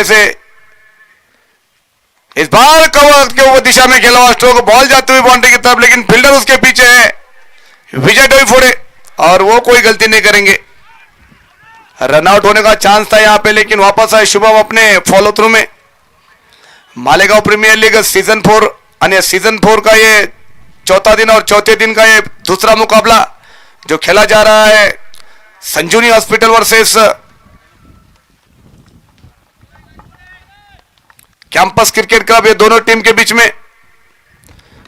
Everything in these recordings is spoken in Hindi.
से इस बार कवर के ऊपर दिशा में खेला हुआ स्ट्रोक, बॉल जाती हुई बाउंड्री की तरफ, लेकिन फील्डर उसके पीछे है विजय डोईफोड़े और वो कोई गलती नहीं करेंगे। रनआउट होने का चांस था यहां पे, लेकिन वापस आए शुभम अपने फॉलो थ्रू में। मालेगांव प्रीमियर लीग सीजन 4 यानी सीजन 4 का ये चौथा दिन और चौथे दिन का ये दूसरा मुकाबला जो खेला जा रहा है Sanjeevani hospital versus campus cricket club, ये दोनों टीम के बीच में।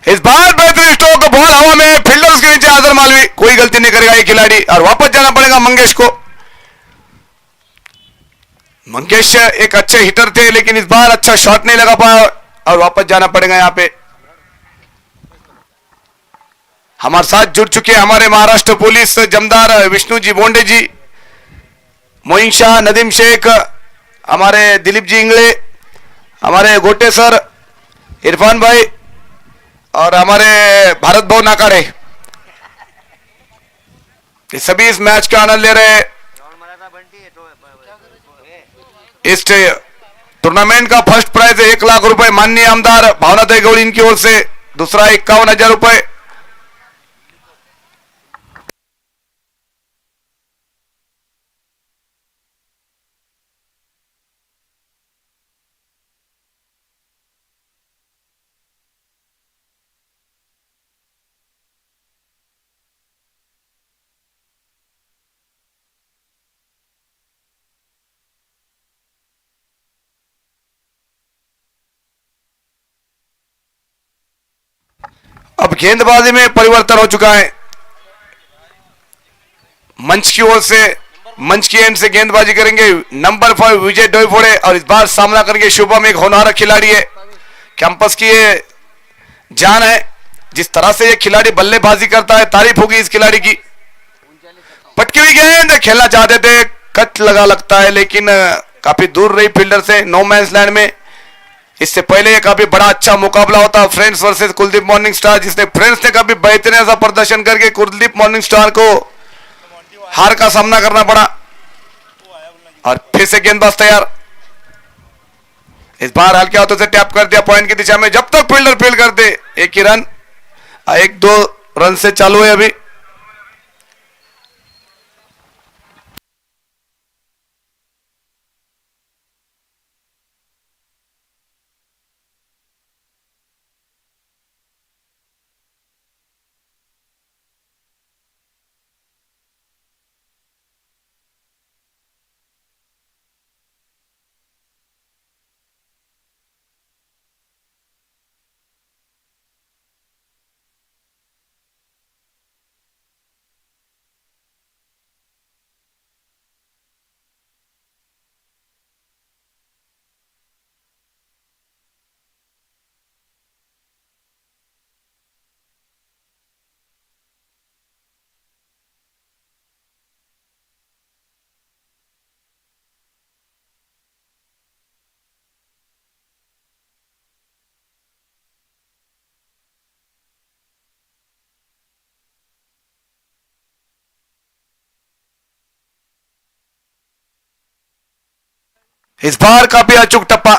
इस बार बेहतरीन स्ट्रोक, बॉल हवा में, फील्डर उसके नीचे आदर मालवी, कोई गलती नहीं करेगा ये खिलाड़ी और वापस जाना पड़ेगा मंगेश को। मंगेश एक अच्छे हिटर थे, लेकिन इस बार अच्छा शॉट नहीं लगा पाया और वापस जाना पड़ेगा यहां पे। हमारे साथ जुड़ चुके हमारे महाराष्ट्र पुलिस जमदार विष्णु जी बोंडे जी, मोइन शाह, नदीम शेख, हमारे दिलीप जी इंगले, हमारे गोटे सर, इरफान भाई और हमारे भारत भवन नाकाड़े, ये सभी इस मैच का आनंद ले रहे हैं। इस टूर्नामेंट का फर्स्ट प्राइज है 1 लाख रुपए, माननीय आमदार भावनादय गौड़ी इनकी ओर से। दूसरा 51,000 रुपए। अब गेंदबाजी में परिवर्तन हो चुका है। मंच की ओर से, मंच की एंड से गेंदबाजी करेंगे नंबर 5 विजय डोईफोड़े और इस बार सामना करेंगे शुभम, एक होनहार खिलाड़ी है, कैंपस की ये जान है। जिस तरह से ये खिलाड़ी बल्लेबाजी करता है, तारीफ होगी इस खिलाड़ी की। पटकी हुई गेंद, खेलना चाहते थे, कट लगा लगता है, लेकिन काफी दूर रही फील्डर से, नो मैंस लैंड में। इससे पहले काफी बड़ा अच्छा मुकाबला होता friends versus Kuldeep morning star, जिसने फ्रेंड्स ने काफी बेहतरीन ऐसा प्रदर्शन करके कुलदीप मॉर्निंग स्टार को हार का सामना करना पड़ा। और फिर से गेंदबाज तैयार, इस बार हल्के हाथों से टैप कर दिया पॉइंट की दिशा में। जब तक फील्डर फील्ड करते, एक ही रन, 1-2 रन से चालू है अभी। इस बार काफी अचूक टप्पा,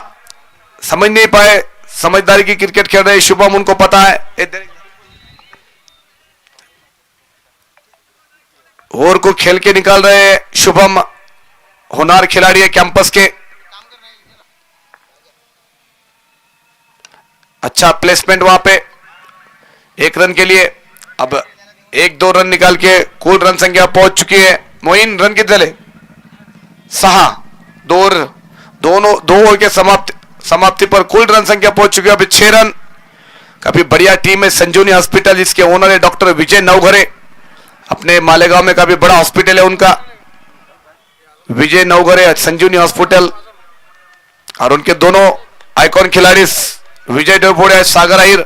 समझ नहीं पाए, समझदारी की क्रिकेट खेल रहे शुभम, उनको पता है ओवर को खेल के निकाल रहे शुभम, होनहार खिलाड़ी है कैंपस के। अच्छा प्लेसमेंट वहां पे, 1 रन के लिए। अब 1-2 रन निकाल के कुल रन संख्या पहुंच चुकी है। मोइन रन कितने ले? 6, 2 ओवर के समाप्ति पर कुल रन संख्या पहुंच चुकी है अभी 6 रन। काफी बढ़िया टीम है संजीवनी हॉस्पिटल, जिसके ओनर है डॉक्टर विजय नवघरे। अपने मालेगांव में काफी बड़ा हॉस्पिटल है उनका, विजय नवघरे संजीवनी हॉस्पिटल। और उनके दोनों आइकॉन खिलाड़ी विजय डोईफोड़े, सागर अहिर।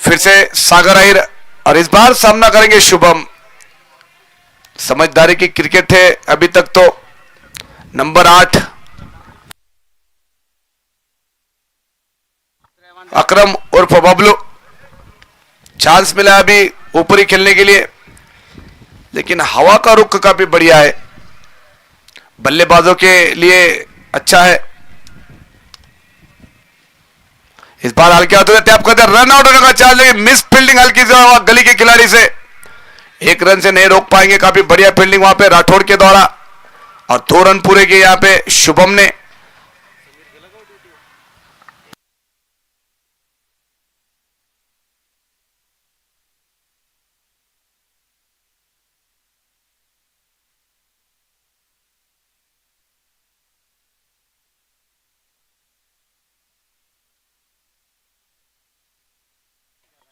फिर से सागर अहिर और इस बार सामना करेंगे शुभम। समझदारी की क्रिकेट है अभी तक तो। नंबर 8 अकरम उर्फ बबलू, चांस मिला अभी ऊपरी खेलने के लिए, लेकिन हवा का रुख काफी बढ़िया है, बल्लेबाजों के लिए अच्छा है। इस बार हल्के हाथों से टैप करते रन आउट होने का चांस, लेकिन मिस फील्डिंग हल्की से गली के खिलाड़ी से, एक रन से नहीं रोक पाएंगे। काफी बढ़िया फील्डिंग वहां पे राठौड़ के द्वारा, और 2 रन पूरे किए यहां पे शुभम ने।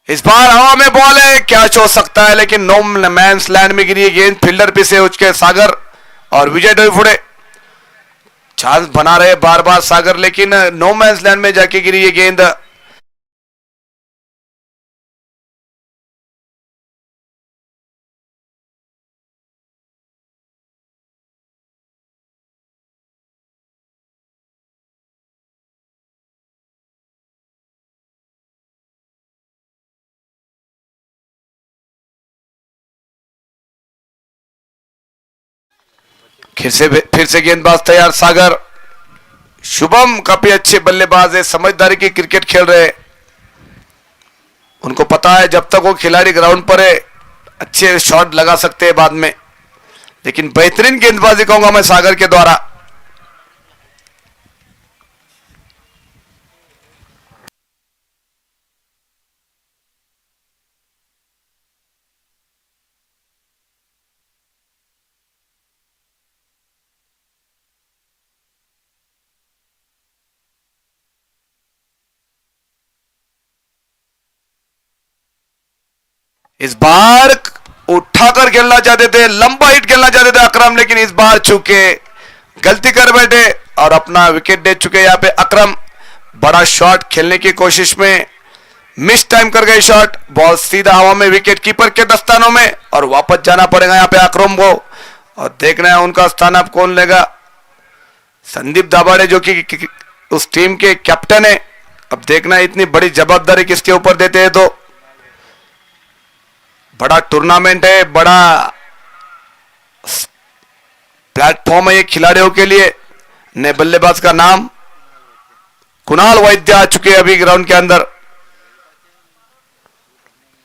इस बार हवा में बॉल है, कैच हो सकता है, लेकिन नो मैंस लैंड में गिरी गेंद, फील्डर पे से उठ के सागर और विजय डोईफोड़े चांस बना रहे बार बार सागर, लेकिन नो मैंस लैंड में जाके गिरी ये गेंद। फिर से गेंदबाज तैयार सागर। शुभम काफी अच्छे बल्लेबाज है, समझदारी की क्रिकेट खेल रहे हैं, उनको पता है जब तक वो खिलाड़ी ग्राउंड पर है अच्छे शॉट लगा सकते हैं बाद में, लेकिन बेहतरीन गेंदबाजी कहूंगा मैं सागर के द्वारा। इस बार उठाकर खेलना चाहते थे, लंबा हिट खेलना चाहते थे अकरम, लेकिन इस बार चूके गलती कर बैठे और अपना विकेट दे चुके। यहां पे अकरम बड़ा शॉट खेलने की कोशिश में मिस टाइम कर गए शॉट, बॉल सीधा हवा में विकेट कीपर के दस्तानों में, और वापस जाना पड़ेगा यहां पे अकरम को, और देखना है उनका स्थान अब कौन लेगा। संदीप दाभाडे जो कि उस टीम के कैप्टन है, अब देखना है इतनी बड़ी जवाबदारी किसके ऊपर देते हैं। तो बड़ा टूर्नामेंट है, बड़ा प्लेटफॉर्म है ये खिलाड़ियों के लिए। नए बल्लेबाज का नाम कुणाल वैद्य आ चुके हैं अभी ग्राउंड के अंदर।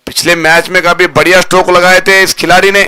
पिछले मैच में काफी बढ़िया स्ट्रोक लगाए थे इस खिलाड़ी ने।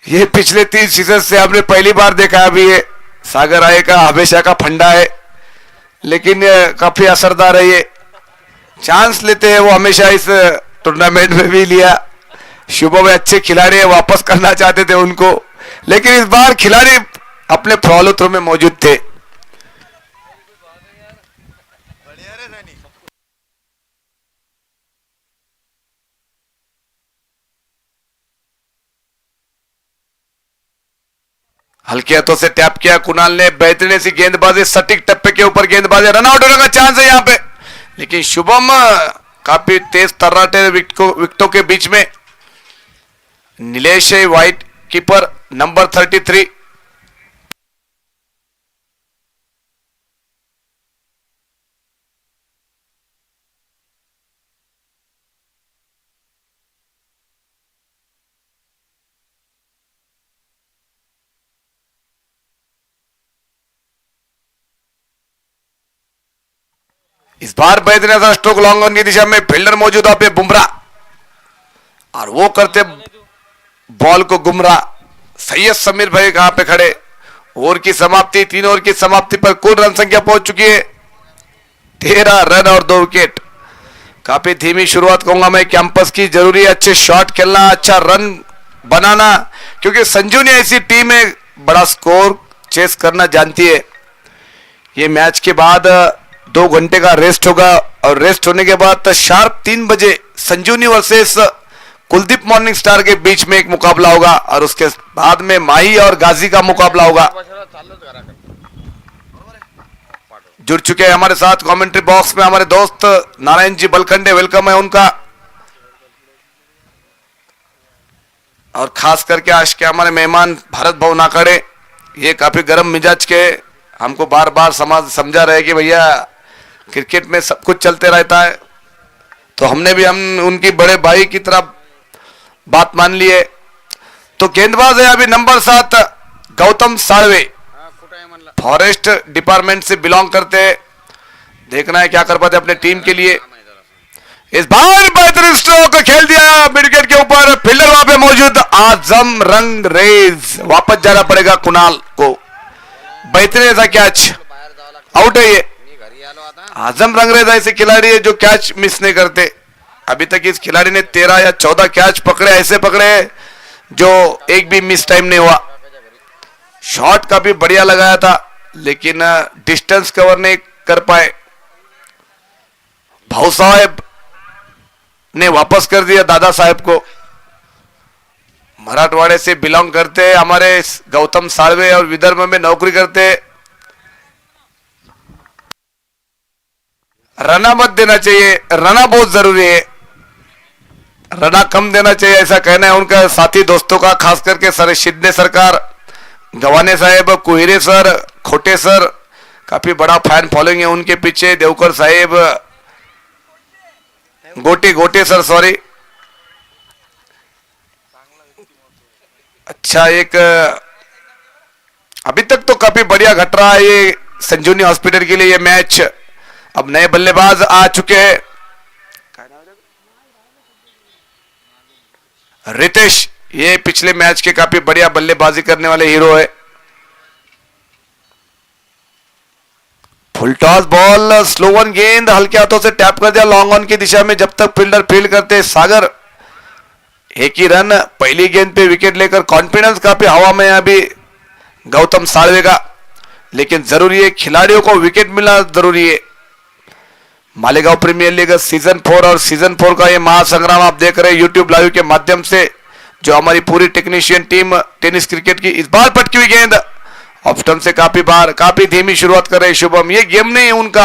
ये पिछले 3 सीजन से आपने पहली बार देखा अभी ये सागर आए का हमेशा का फंडा है, लेकिन काफी असरदार है ये, चांस लेते हैं वो हमेशा। इस टूर्नामेंट में भी लिया, शुभम अच्छे खिलाड़ी है, वापस करना चाहते थे उनको, लेकिन इस बार खिलाड़ी अपने फॉलो थ्रू में मौजूद थे। हल्के हाथों से टैप किया कुणाल ने, बेहतरीन सी गेंदबाजी, सटीक टप्पे के ऊपर गेंदबाजी, रन आउट होने का चांस है यहां पे, लेकिन शुभम काफी तेज तर्राटे विकेटों के बीच में। Nilesh white keeper number 33। इस बार बेहतरीन स्ट्रोक लॉन्ग ऑन की दिशा में, फील्डर मौजूद है बुमराह, और वो करते बॉल को गुमराह। सैयद समीर भाई कहां पे खड़े, ओवर की समाप्ति, 3 ओवर की समाप्ति पर कुल रन संख्या पहुंच चुकी है 13 रन और 2 विकेट। काफी धीमी शुरुआत कहूंगा मैं कैंपस की। जरूरी है अच्छे शॉट खेलना, अच्छा रन बनाना, क्योंकि संजू ने ऐसी टीम है बड़ा स्कोर चेस करना जानती है। ये मैच के बाद 2 घंटे का रेस्ट होगा और रेस्ट होने के बाद शार्प 3 बजे संजूनी वर्सेस कुलदीप मॉर्निंग स्टार के बीच में एक मुकाबला होगा और उसके बाद में माही और गाजी का मुकाबला होगा। जुड़ चुके हैं हमारे साथ कमेंट्री बॉक्स में हमारे दोस्त नारायण जी बलखंडे, वेलकम है उनका। और खास करके आज के हमारे मेहमान भारत भवन आखड़े, ये काफी गर्म मिजाज के, हमको बार बार समझा रहे कि भैया क्रिकेट में सब कुछ चलते रहता है, तो हमने भी हम उनकी बड़े भाई की तरह बात मान ली है। तो गेंदबाज है अभी number 7 Gautam Salve, forest department से बिलोंग करते हैं। देखना है क्या कर पाते अपने टीम के लिए। इस बार बेहतरीन स्ट्रोक खेल दिया मिड विकेट के ऊपर, फील्डर वहां पे मौजूद आजम रंगरेज, वापस जाना पड़ेगा कुणाल को। बेहतरीन ऐसा कैच, आउट है ये। आजम रंगरेज ऐसे खिलाड़ी है जो कैच मिस नहीं करते। अभी तक इस खिलाड़ी ने 13 या 14 कैच पकड़े, ऐसे पकड़े जो एक भी मिस टाइम नहीं हुआ। शॉट काफी बढ़िया लगाया था लेकिन डिस्टेंस कवर नहीं कर पाए। भाऊ साहब ने वापस कर दिया दादा साहब को। मराठवाड़े से बिलोंग करते हैं हमारे गौतम साळवे और विदर्भ में नौकरी करते। रना मत देना चाहिए, रना बहुत जरूरी है, रना कम देना चाहिए ऐसा कहना है उनका साथी दोस्तों का, खास करके सर शिंदे सरकार, गवाने साहेब, कुहिरे सर, खोटे सर, काफी बड़ा फैन फॉलोइंग है उनके पीछे। देवकर साहेब, गोटे सर सॉरी। अच्छा एक अभी तक तो काफी बढ़िया घट रहा है ये संजीवनी हॉस्पिटल के लिए ये मैच। अब नए बल्लेबाज आ चुके हैं, रितेश, ये पिछले मैच के काफी बढ़िया बल्लेबाजी करने वाले हीरो है। Full toss ball, slow one गेंद हल्के हाथों से टैप कर दिया लॉन्ग ऑन की दिशा में। जब तक फील्डर फील्ड करते सागर, एक ही रन पहली गेंद पे विकेट लेकर कॉन्फिडेंस काफी हवा में है अभी गौतम साळवे का, लेकिन जरूरी है खिलाड़ियों को विकेट मिलना जरूरी है। मालेगांव प्रीमियर लीग सीजन 4 और सीजन 4 का ये महासंग्राम आप देख रहे हैं यूट्यूब लाइव के माध्यम से, जो हमारी पूरी टेक्नीशियन टीम टेनिस क्रिकेट की। इस बार पटकी हुई गेंद ऑफ स्टंप से काफी धीमी शुरुआत कर रहे शुभम। ये गेम नहीं है उनका,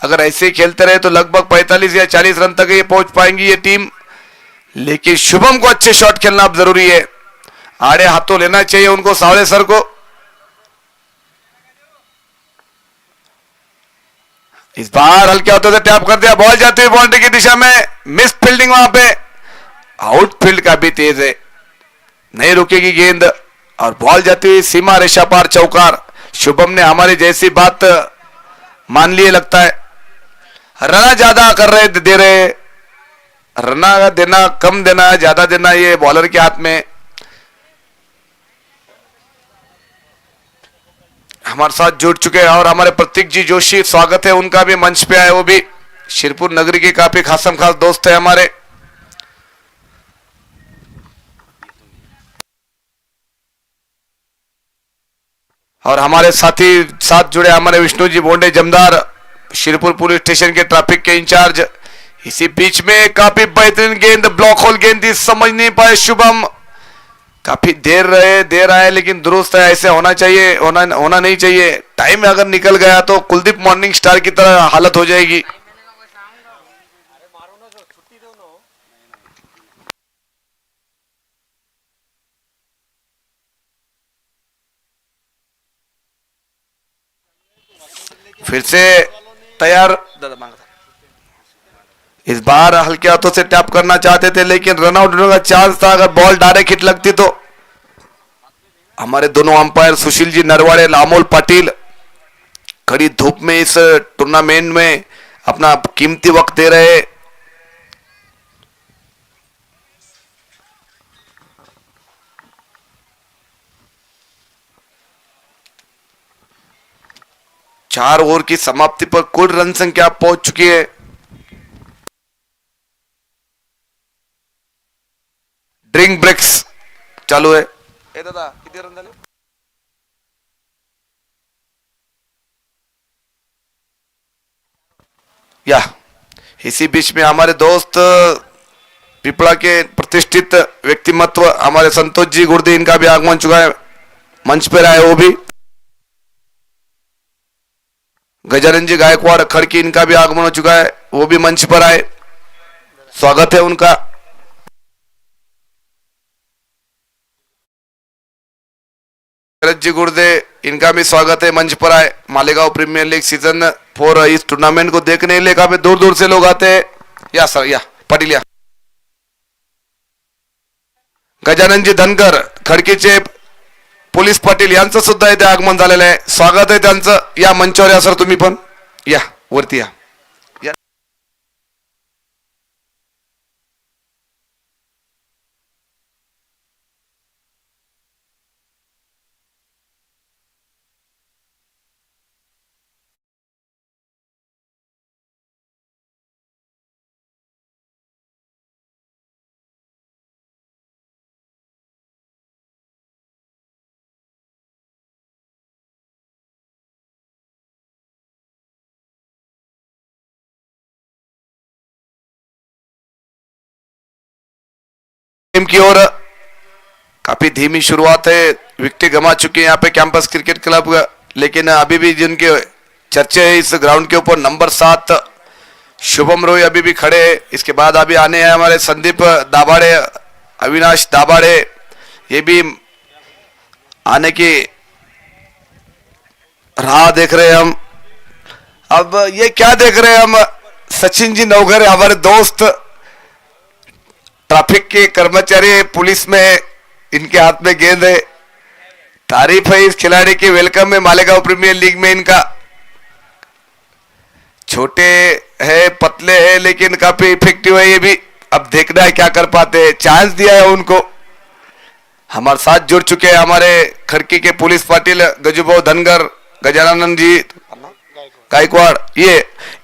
अगर ऐसे ही खेलते रहे तो लगभग 45 या 40 रन तक ये पहुंच पाएंगी ये टीम, लेकिन शुभम को अच्छे शॉट खेलना अब जरूरी है। आड़े हाथों लेना चाहिए उनको सावले सर को। इस बार हल्के हाथों से टैप कर दिया, बॉल जाती हुई बाउंड्री की दिशा में, मिस फील्डिंग वहां पे, आउटफील्ड का भी तेज है, नहीं रुकेगी गेंद और बॉल जाती हुई सीमा रेखा पार चौकार। शुभम ने हमारी जैसी बात मान लिए लगता है। रना ज्यादा कर रहे दे रहे, रना देना कम देना ज्यादा देना ये बॉलर के हाथ में। हमारे साथ जुड़ चुके हैं और हमारे प्रतीक जी जोशी, स्वागत है उनका भी मंच पे आए, वो भी शिरपुर नगरी के काफी खासम खास दोस्त है हमारे। और हमारे साथी साथ जुड़े हमारे विष्णु जी बोंडे जमदार, शिरपुर पुलिस स्टेशन के ट्रैफिक के इंचार्ज। इसी बीच में काफी बेहतरीन गेंद, ब्लॉक होल गेंद थी, समझ नहीं पाए शुभम, काफी दे रहा है लेकिन दुरुस्त है, ऐसे होना चाहिए, होना नहीं चाहिए। टाइम अगर निकल गया तो कुलदीप मॉर्निंग स्टार की तरह हालत हो जाएगी। फिर से तैयार, इस बार हल्के हाथों से टैप करना चाहते थे लेकिन रन आउट होने का चांस था। अगर बॉल डायरेक्ट हिट लगती तो। हमारे दोनों अंपायर सुशील जी नरवाड़े, अमोल पाटिल कड़ी धूप में इस टूर्नामेंट में अपना कीमती वक्त दे रहे। 4 ओवर की समाप्ति पर कुल रन संख्या पहुंच चुकी है। ड्रिंक ब्रेक्स चालू है। ए दादा किती रन झाले? या इसी बीच में हमारे दोस्त पिपला के प्रतिष्ठित व्यक्तिमत्व हमारे संतोष जी गुर्दे, इनका भी आगमन चुका है, मंच पर आए वो भी। गजानन जी गायकवाड़ खड़की, इनका भी आगमन हो चुका है, वो भी मंच पर आए, स्वागत है उनका। शरद जी गुर्दे, इनका भी स्वागत है, मंच पर आए। मालेगांव प्रीमियर लीग सीजन 4 इस टूर्नामेंट को देखने के लिए काफी दूर दूर से लोग आते हैं। या सर या पाटील या गजाननजी धनगर खडकीचे पोलीस पाटील यांचं सुद्धा इथे आगमन झालेलं आहे, स्वागत आहे त्यांचं। या मंचावर या सर, तुम्ही पण या वरती या। टीम की ओर काफी धीमी शुरुआत है, विकेट गंवा चुके हैं यहाँ पे कैंपस क्रिकेट क्लब, लेकिन अभी भी जिनके चर्चे है इस ग्राउंड के ऊपर नंबर 7 शुभम रोय अभी भी खड़े हैं। इसके बाद अभी आने हैं हमारे संदीप दाभाड़े, अविनाश दाभाड़े, ये भी आने की राह देख रहे हैं हम। अब ये क्या देख रहे हैं हम, सचिन जी नवघर हमारे दोस्त ट्रैफिक के कर्मचारी पुलिस में, इनके हाथ में गेंद है। तारीफ है इस खिलाड़ी की, वेलकम है मालेगांव प्रीमियर लीग में इनका। छोटे है, पतले है, लेकिन काफी इफेक्टिव है ये भी। अब देखना है क्या कर पाते हैं, चांस दिया है उनको। हमारे साथ जुड़ चुके हैं हमारे खड़की के पुलिस पाटिल गजुभाऊ धनगर, गजानन जी गायकवाड़। ये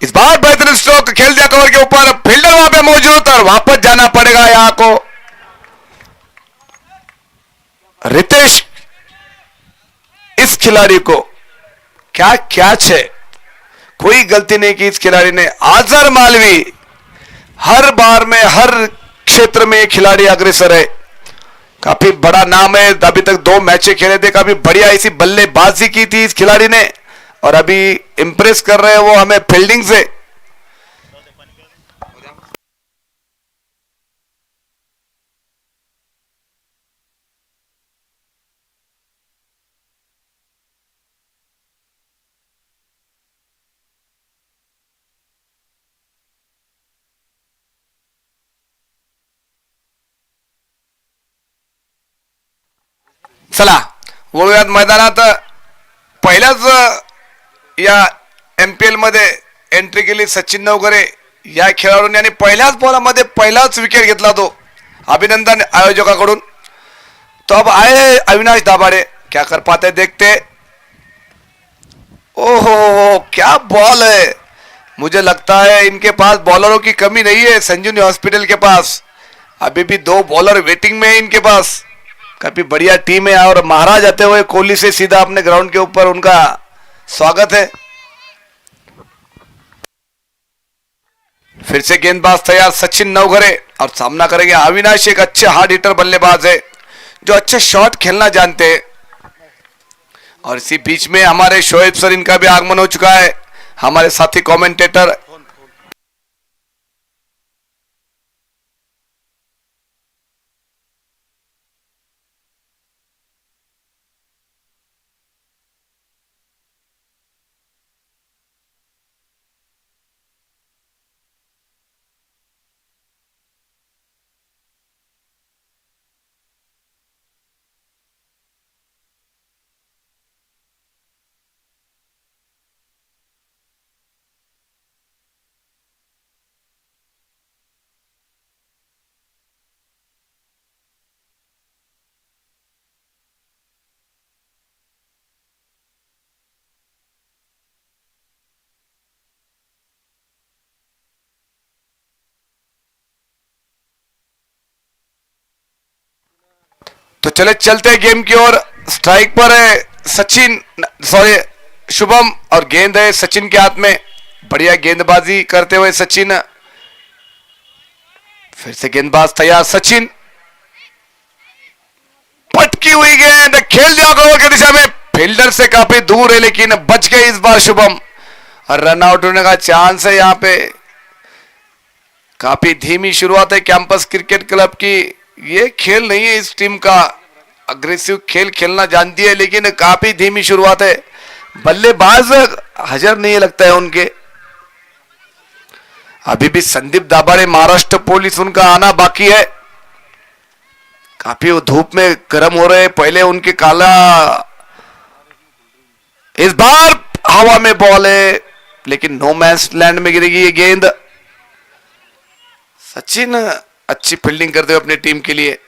इस बार बेहतरीन स्ट्रोक खेल दिया कवर के ऊपर, फील्डर वहां पे मौजूद और वापस जाना पड़ेगा यहां को। रितेश, इस खिलाड़ी को क्या कैच है, कोई गलती नहीं की इस खिलाड़ी ने। आजर मालवी, हर बार में हर क्षेत्र में खिलाड़ी अग्रसर है, काफी बड़ा नाम है। अभी तक 2 मैचें खेले थे, काफी बढ़िया इसी बल्लेबाजी की थी इस खिलाड़ी ने, और अभी इंप्रेस कर रहे हैं वो हमें फील्डिंग से। चला वळूयात मैदानात। पहिल्याच या एमपीएल मध्ये एंट्री केली सचिन नवघरे या खेळाडूने, आणि पहिल्याच बॉलमध्ये पहिलाच विकेट घेतला तो, अभिनंदन आयोजकाकडून। तो अब आए अविनाश दाभाड़े, क्या कर पाते देखते। ओहो क्या बॉल है, मुझे लगता है इनके पास बॉलरों की कमी नहीं है संजीवनी हॉस्पिटल के पास। अभी भी 2 बॉलर वेटिंग में है इनके पास, काफी बढ़िया टीम है। और महाराज आते हुए कोहली से सीधा अपने ग्राउंड के ऊपर, उनका स्वागत है। फिर से गेंदबाज तैयार सचिन नवघरे, और सामना करेंगे अविनाश, एक अच्छे हार्ड हिटर बल्लेबाज है जो अच्छे शॉट खेलना जानते हैं। और इसी बीच में हमारे शोएब सर, इनका भी आगमन हो चुका है, हमारे साथी कमेंटेटर। चले चलते हैं गेम की ओर। स्ट्राइक पर है सचिन, सॉरी शुभम, और गेंद है सचिन के हाथ में। बढ़िया गेंदबाजी करते हुए सचिन, फिर से गेंदबाज तैयार सचिन, पटकी हुई गेंद खेल दिया गोल की दिशा में, फील्डर से काफी दूर है लेकिन बच गए इस बार शुभम। रन आउट होने का चांस है यहाँ पे। काफी धीमी शुरुआत है कैंपस क्रिकेट क्लब की। ये खेल नहीं है इस टीम का, अग्रेसिव खेल खेलना जानती है लेकिन काफी धीमी शुरुआत है। बल्लेबाज हाजिर नहीं लगता है उनके। अभी भी संदीप दाभाडे महाराष्ट्र पुलिस उनका आना बाकी है। काफी वो धूप में गर्म हो रहे, पहले उनके काला। इस बार हवा में बॉल है लेकिन नो मैंस लैंड में गिरेगी ये गेंद। सचिन अच्छी फील्डिंग करते हुए अपनी टीम के लिए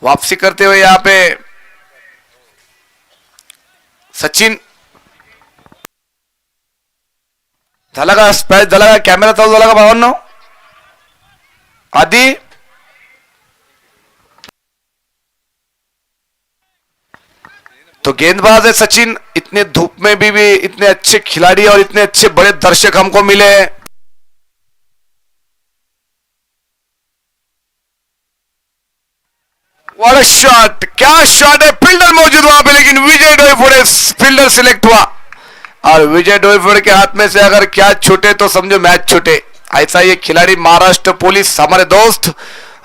वापसी करते हुए यहां पे सचिन। झाला का स्पॅच झाला का, कॅमेरा चालू झाला का भावांनो? आदि तो गेंदबाज है सचिन। इतने धूप में भी इतने अच्छे खिलाड़ी और इतने अच्छे बड़े दर्शक हमको मिले हैं। व्हाट अ शॉट, क्या शॉट है। फील्डर मौजूद वहां पे लेकिन विजय डोईफोड़े फील्डर सिलेक्ट हुआ, और विजय डोईफोड़े के हाथ में से अगर क्या छूटे तो समझो मैच छूटे। ऐसा ये खिलाड़ी महाराष्ट्र पुलिस हमारे दोस्त,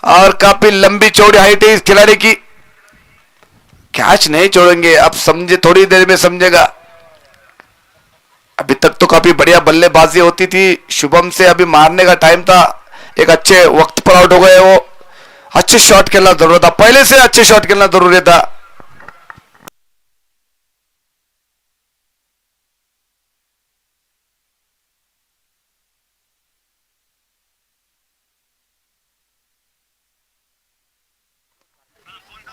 और काफी लंबी चौड़ी हाइट है इस खिलाड़ी की। कैच नहीं छोड़ेंगे, अब समझे, थोड़ी देर में समझेगा। अभी तक तो काफी बढ़िया बल्लेबाजी होती थी शुभम से, अभी मारने का टाइम था। एक अच्छे वक्त पर आउट हो गए वो। अच्छे शॉट खेलना जरूरी था, पहले से अच्छे शॉट खेलना जरूरी था।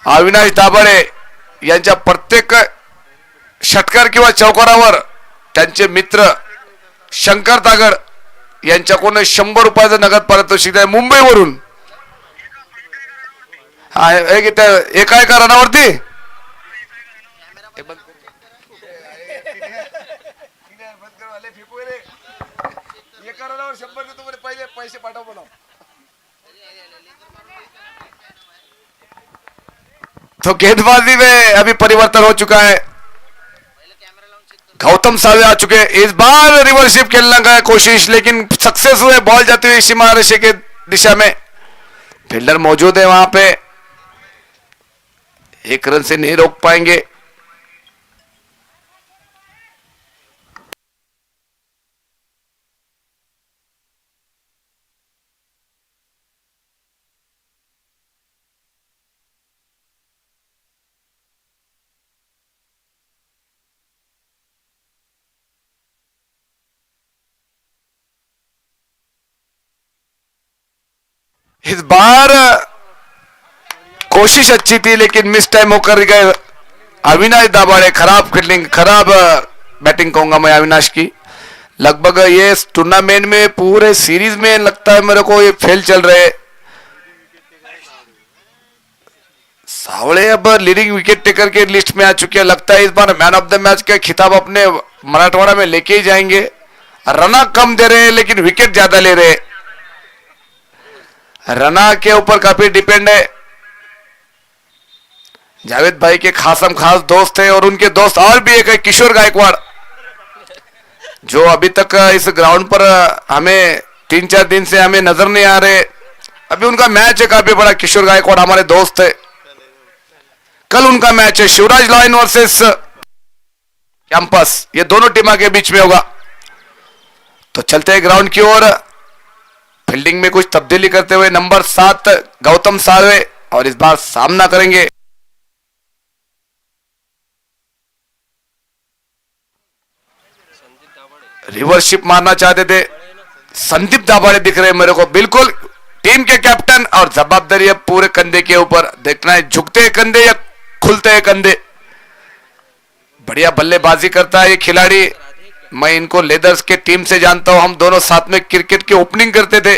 अविनाश दाभाडे यांच्या प्रत्येक षटकार किंवा चौकारावर त्यांचे मित्र शंकर तागड यांच्याकडून 100 रुपयाचं नगद पारितोषिक आहे मुंबईवरून। हा एका एका रनावरती एका रनावर 100 देतो म्हणे, पहिले पैसे पाठव बोला। तो गेंदबाजी में अभी परिवर्तन हो चुका है। गौतम सावे आ चुके हैं। इस बार रिवर्सिप खेलने का कोशिश लेकिन सक्सेस हुए, बॉल जाती हुई सीमा रेखा के दिशा में। फील्डर मौजूद है वहां पे, एक रन से नहीं रोक पाएंगे। इस बार कोशिश अच्छी थी लेकिन मिस टाइम होकर गए अविनाश दाभाडे। खराब फील्डिंग, खराब बैटिंग कहूंगा मैं अविनाश की। लगभग ये टूर्नामेंट में पूरे सीरीज में लगता है मेरे को ये फेल चल रहे। सावळे अब लीडिंग विकेट टेकर के लिस्ट में आ चुके हैं। लगता है इस बार मैन ऑफ द मैच का खिताब अपने मराठवाड़ा में लेके ही जाएंगे। रना कम दे रहे हैं लेकिन विकेट ज्यादा ले रहे हैं। रना के ऊपर काफी डिपेंड है। जावेद भाई के खासम खास दोस्त है, और उनके दोस्त और भी एक है किशोर गायकवाड़, जो अभी तक इस ग्राउंड पर हमें 3-4 दिन से हमें नजर नहीं आ रहे। अभी उनका मैच है काफी बड़ा। किशोर गायकवाड़ हमारे दोस्त है। कल उनका मैच है शिवराज लाइन वर्सेस कैंपस, ये दोनों टीमों के बीच में होगा। तो चलते हैं ग्राउंड की ओर। फील्डिंग में कुछ तब्दीली करते हुए नंबर 7 गौतम सावे, और इस बार सामना करेंगे रिवर्सशिप मारना चाहते थे संदीप दाभाडे दिख रहे मेरे को। बिल्कुल टीम के कैप्टन, और जवाबदारी है पूरे कंधे के ऊपर। देखना है झुकते हैं कंधे या खुलते हैं कंधे। बढ़िया बल्लेबाजी करता है ये खिलाड़ी। मैं इनको लेदर्स के टीम से जानता हूं, हम दोनों साथ में क्रिकेट की ओपनिंग करते थे।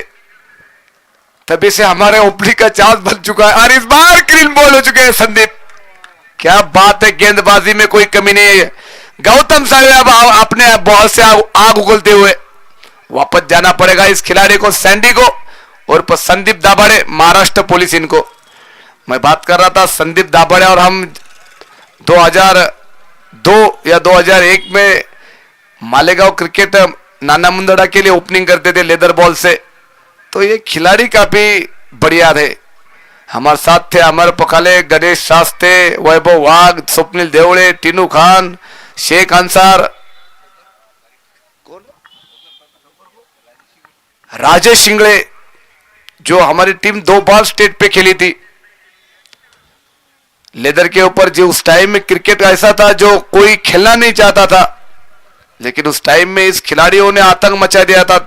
तभी से हमारे ओपनिंग का चांस बन चुका है और इस बार क्लीन बॉल हो चुके हैं संदीप। क्या बात है, गेंदबाजी में कोई कमी नहीं है। गौतम साहब अब अपने बॉल से आग उगलते हुए वापस जाना पड़ेगा इस खिलाड़ी को, सैंडी को, और संदीप दाभाडे, महाराष्ट्र पुलिस। इनको मैं बात कर रहा था, संदीप दाभाडे और हम 2002 या 2001 में मालेगांव क्रिकेट नाना मुंदड़ा के लिए ओपनिंग करते थे लेदर बॉल से। तो ये खिलाड़ी काफी बढ़िया थे। हमारे साथ थे अमर पखाले, गणेश शास्त्रे, वैभव वाघ, स्वप्निल देवड़े, टीनू खान, शेख अंसार, राजेश शिंगड़े, जो हमारी टीम 2 बार स्टेट पे खेली थी लेदर के ऊपर। जो उस टाइम में क्रिकेट ऐसा था जो कोई खेलना नहीं चाहता था, लेकिन उस टाइम में इस खिलाड़ियों ने आतंक मचा दिया था।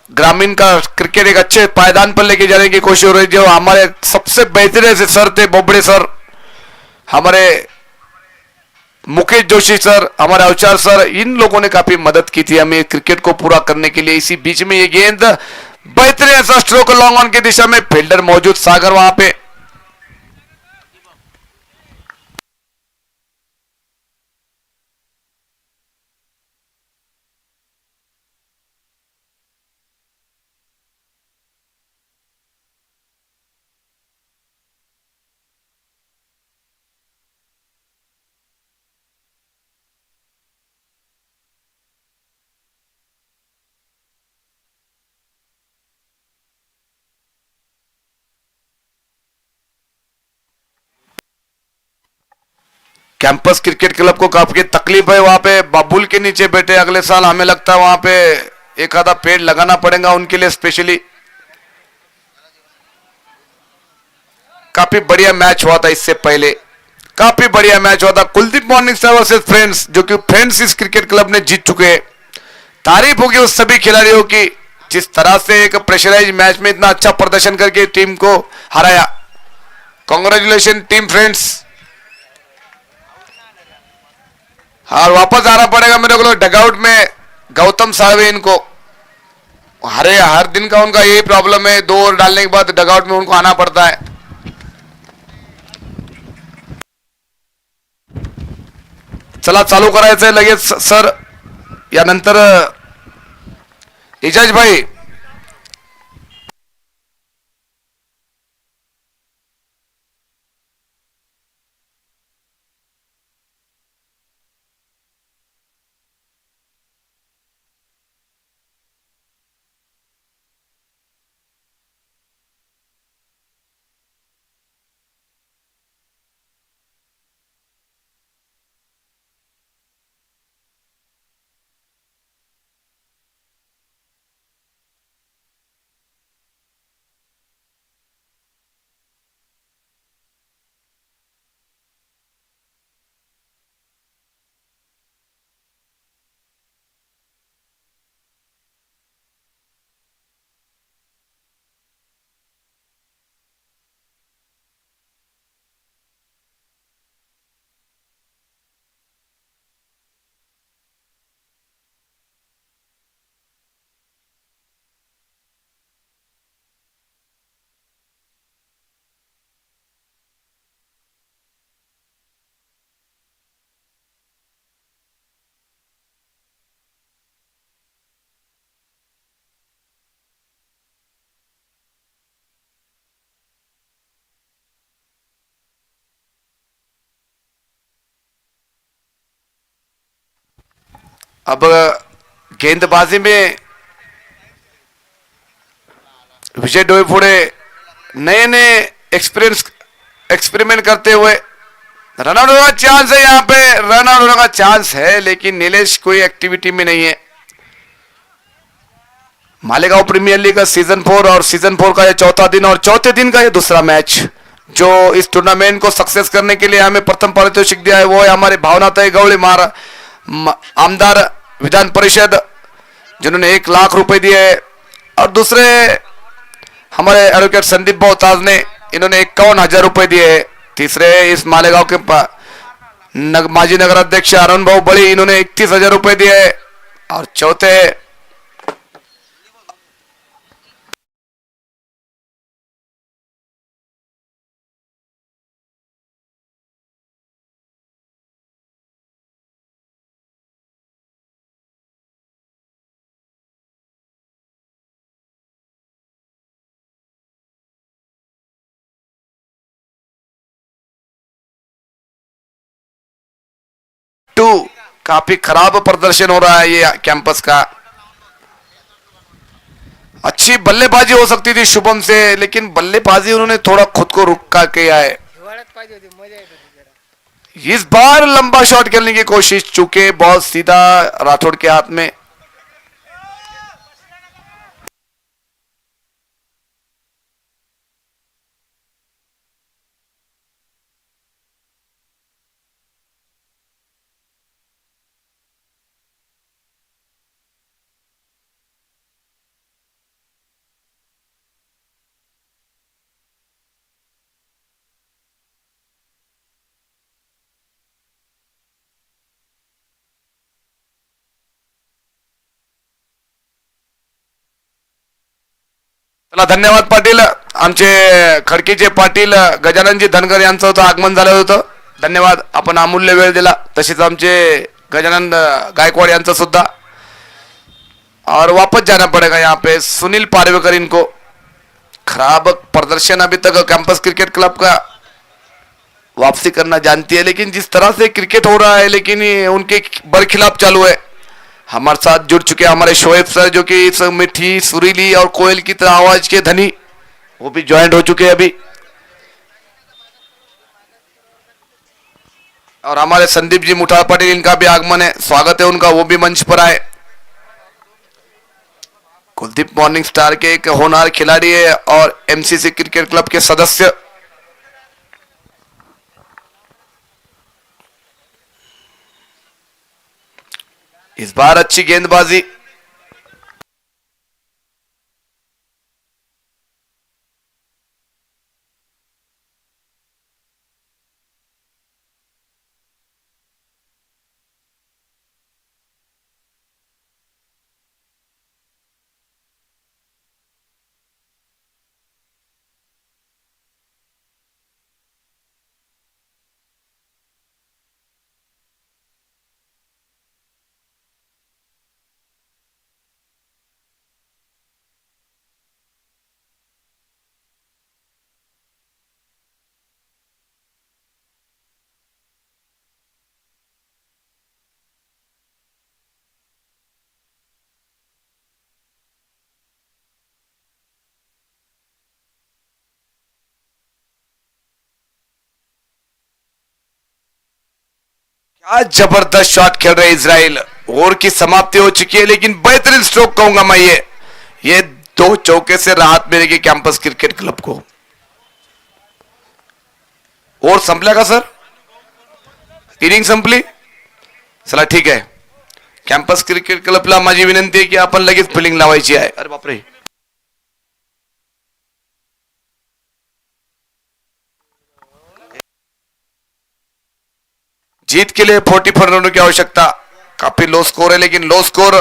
ग्रामीण का क्रिकेट एक अच्छे पायदान पर लेके जाने की कोशिश हो रही। जो हमारे सबसे बेहतरीन से सर थे बोबड़े सर, हमारे मुकेश जोशी सर, हमारे अवचार सर, इन लोगों ने काफी मदद की थी हमें क्रिकेट को पूरा करने के लिए। इसी बीच में ये गेंद बेहतरीन ऐसा स्ट्रोक लॉन्ग ऑन की दिशा में, फील्डर मौजूद सागर वहां पे। कैंपस क्रिकेट क्लब को काफी तकलीफ है वहां पे, बाबुल के नीचे बैठे। अगले साल हमें लगता है वहां पे एक आधा पेड़ लगाना पड़ेगा उनके लिए स्पेशली। काफी बढ़िया मैच हुआ था इससे पहले, काफी बढ़िया मैच हुआ था। Kuldeep morning star versus friends, जो कि फ्रेंड्स इस क्रिकेट क्लब ने जीत चुके हैं। तारीफ होगी उस सभी खिलाड़ियों की जिस तरह से एक प्रेशराइज मैच में इतना अच्छा प्रदर्शन करके टीम को हराया। Congratulation team friends. और वापस आना पड़ेगा मेरे को डगआउट में। गौतम साहब इनको हर दिन का उनका यही प्रॉब्लम है, 2 ओवर डालने के बाद डगआउट में उनको आना पड़ता है। चला चालू करायचंय लगेच सर, यानंतर इजाज भाई। अब गेंदबाजी में विजय डोईफोड़े नए नए एक्सपेरिमेंट करते हुए रनआउट होने का चांस है। यहां पे रनआउट होने का चांस है, लेकिन नीलेश कोई एक्टिविटी में नहीं है। मालेगांव प्रीमियर लीग का सीजन 4 और सीजन 4 का ये चौथा दिन और चौथे दिन का ये दूसरा मैच, जो इस टूर्नामेंट को सक्सेस करने के लिए हमें प्रथम पारितोषिक दिया है वो है हमारे भावनाताई गवळे आमदार विधान परिषद, जिन्होंने 1 लाख रुपए दिए, और दूसरे हमारे एडवोकेट संदीप बहुताज ने, इन्होंने 51,000 रुपए दिए। तीसरे इस मालेगांव के माजी नगर अध्यक्ष अरुण भाऊ बड़ी, इन्होंने 31,000 रुपए दिए, और चौथे टू काफी खराब प्रदर्शन हो रहा है ये कैंपस का। अच्छी बल्लेबाजी हो सकती थी शुभम से, लेकिन बल्लेबाजी उन्होंने थोड़ा खुद को रुक का किया है। इस बार लंबा शॉट खेलने की कोशिश, चूंकि बॉल सीधा राठौड़ के हाथ में। चला धन्यवाद पाटील, आमचे खडकीचे पाटील गजाननजी धनगर यांचं होतं आगमन झालं होतं। धन्यवाद, आपण अमूल्य वेळ दिला। तसेच आमचे गजानन गायकवाड़ यांचं सुद्धा। और वापस जाना पड़ेगा यहाँ पे सुनील पारवेकर, इनको खराब प्रदर्शन अभी तक कैंपस क्रिकेट क्लब का वापसी करना जानती है, लेकिन जिस तरह से क्रिकेट हो रहा है, लेकिन ये उनके बरखिलाफ चालू है। हमारे साथ जुड़ चुके हमारे शोएब सर, जो कि इस मीठी सुरीली और कोयल की तरह आवाज के धनी, वो भी ज्वाइंट हो चुके हैं अभी। और हमारे संदीप जी मुठार पाटिल, इनका भी आगमन है, स्वागत है उनका, वो भी मंच पर आए। कुलदीप मॉर्निंग स्टार के एक होनहार खिलाड़ी है और एमसीसी क्रिकेट क्लब के सदस्य। इस बार अच्छी गेंदबाजी, क्या जबरदस्त शॉट खेल रहे इजराइल। ओवर की समाप्ति हो चुकी है, लेकिन बेहतरीन स्ट्रोक कहूंगा मैं ये दो चौके से राहत मिलेगी कैंपस क्रिकेट क्लब को। और संपला का सर, इनिंग संपली। चला ठीक आहे, कॅम्पस क्रिकेट क्लबला माझी विनंती आहे की आपण लगेच फिलिंग लावायची आहे। अरे बापरे, जीत के लिए 44 रनों की आवश्यकता। काफी लो स्कोर है, लेकिन लो स्कोर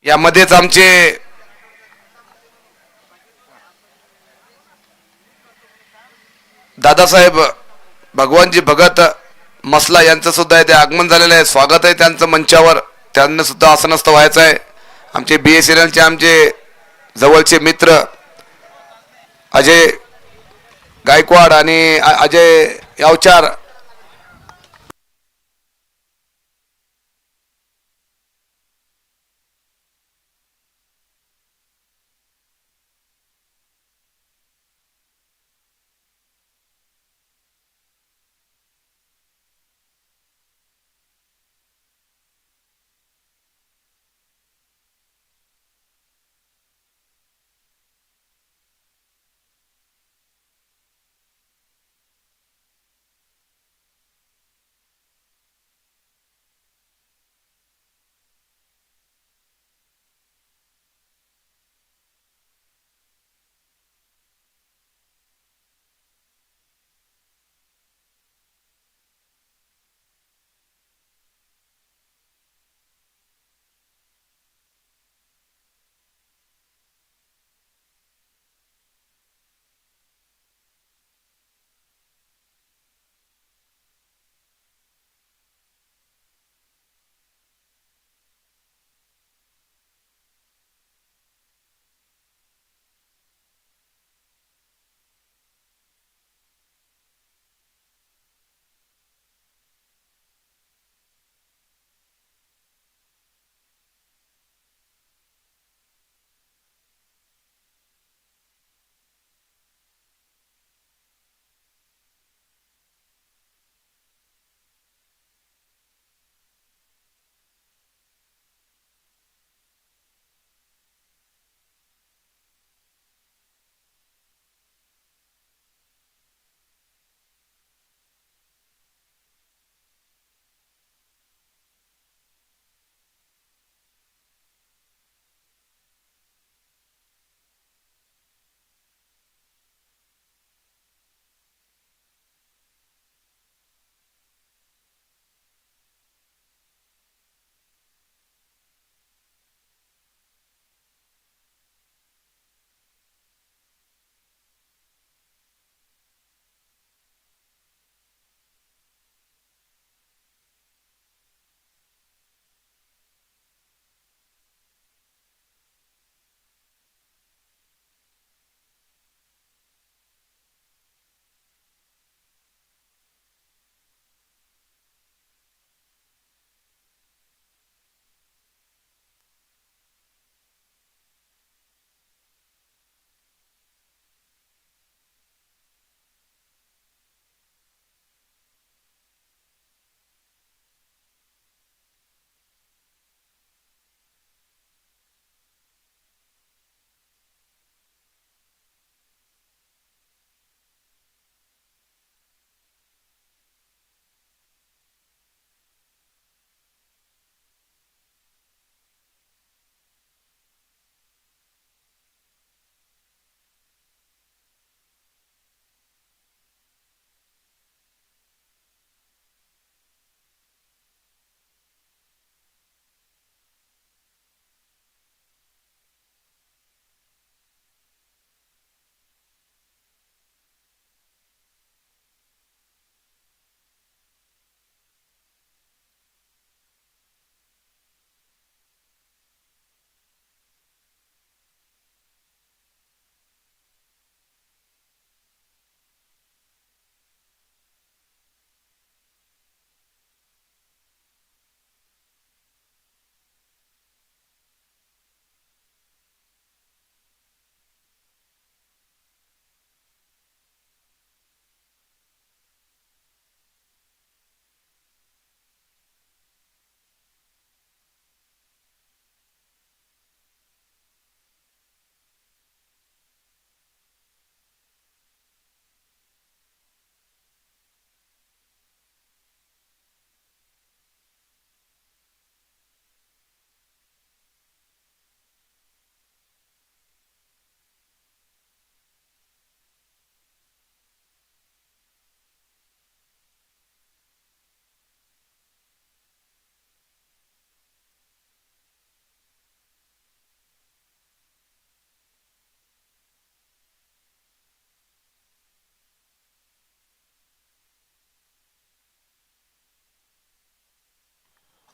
यामध्येच आमचे दादासाहेब भगवानजी भगत मसला यांचं सुद्धा इथे आगमन झालेलं आहे। स्वागत आहे त्यांचं मंचावर, त्यांना सुद्धा आसनस्थ व्हायचं आहे। आमचे बीएसएनएलचे आमचे जवळचे मित्र अजय गायकवाड आणि अजय यावचार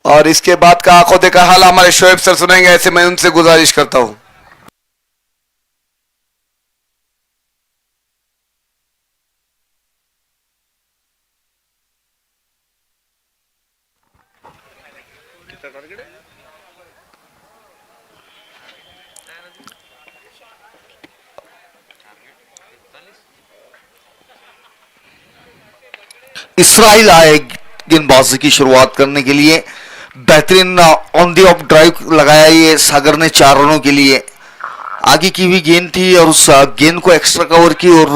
और इसके बाद का आंखों देखा हाल हमारे शोएब सर सुनेंगे, ऐसे मैं उनसे गुजारिश करता हूं। इसराइल आए गेंदबाजी की शुरुआत करने के लिए। बेहतरीन ऑन दी ऑफ ड्राइव लगाया ये सागर ने 4 रनों के लिए। आगे की हुई गेंद थी और उस गेंद को एक्स्ट्रा कवर की और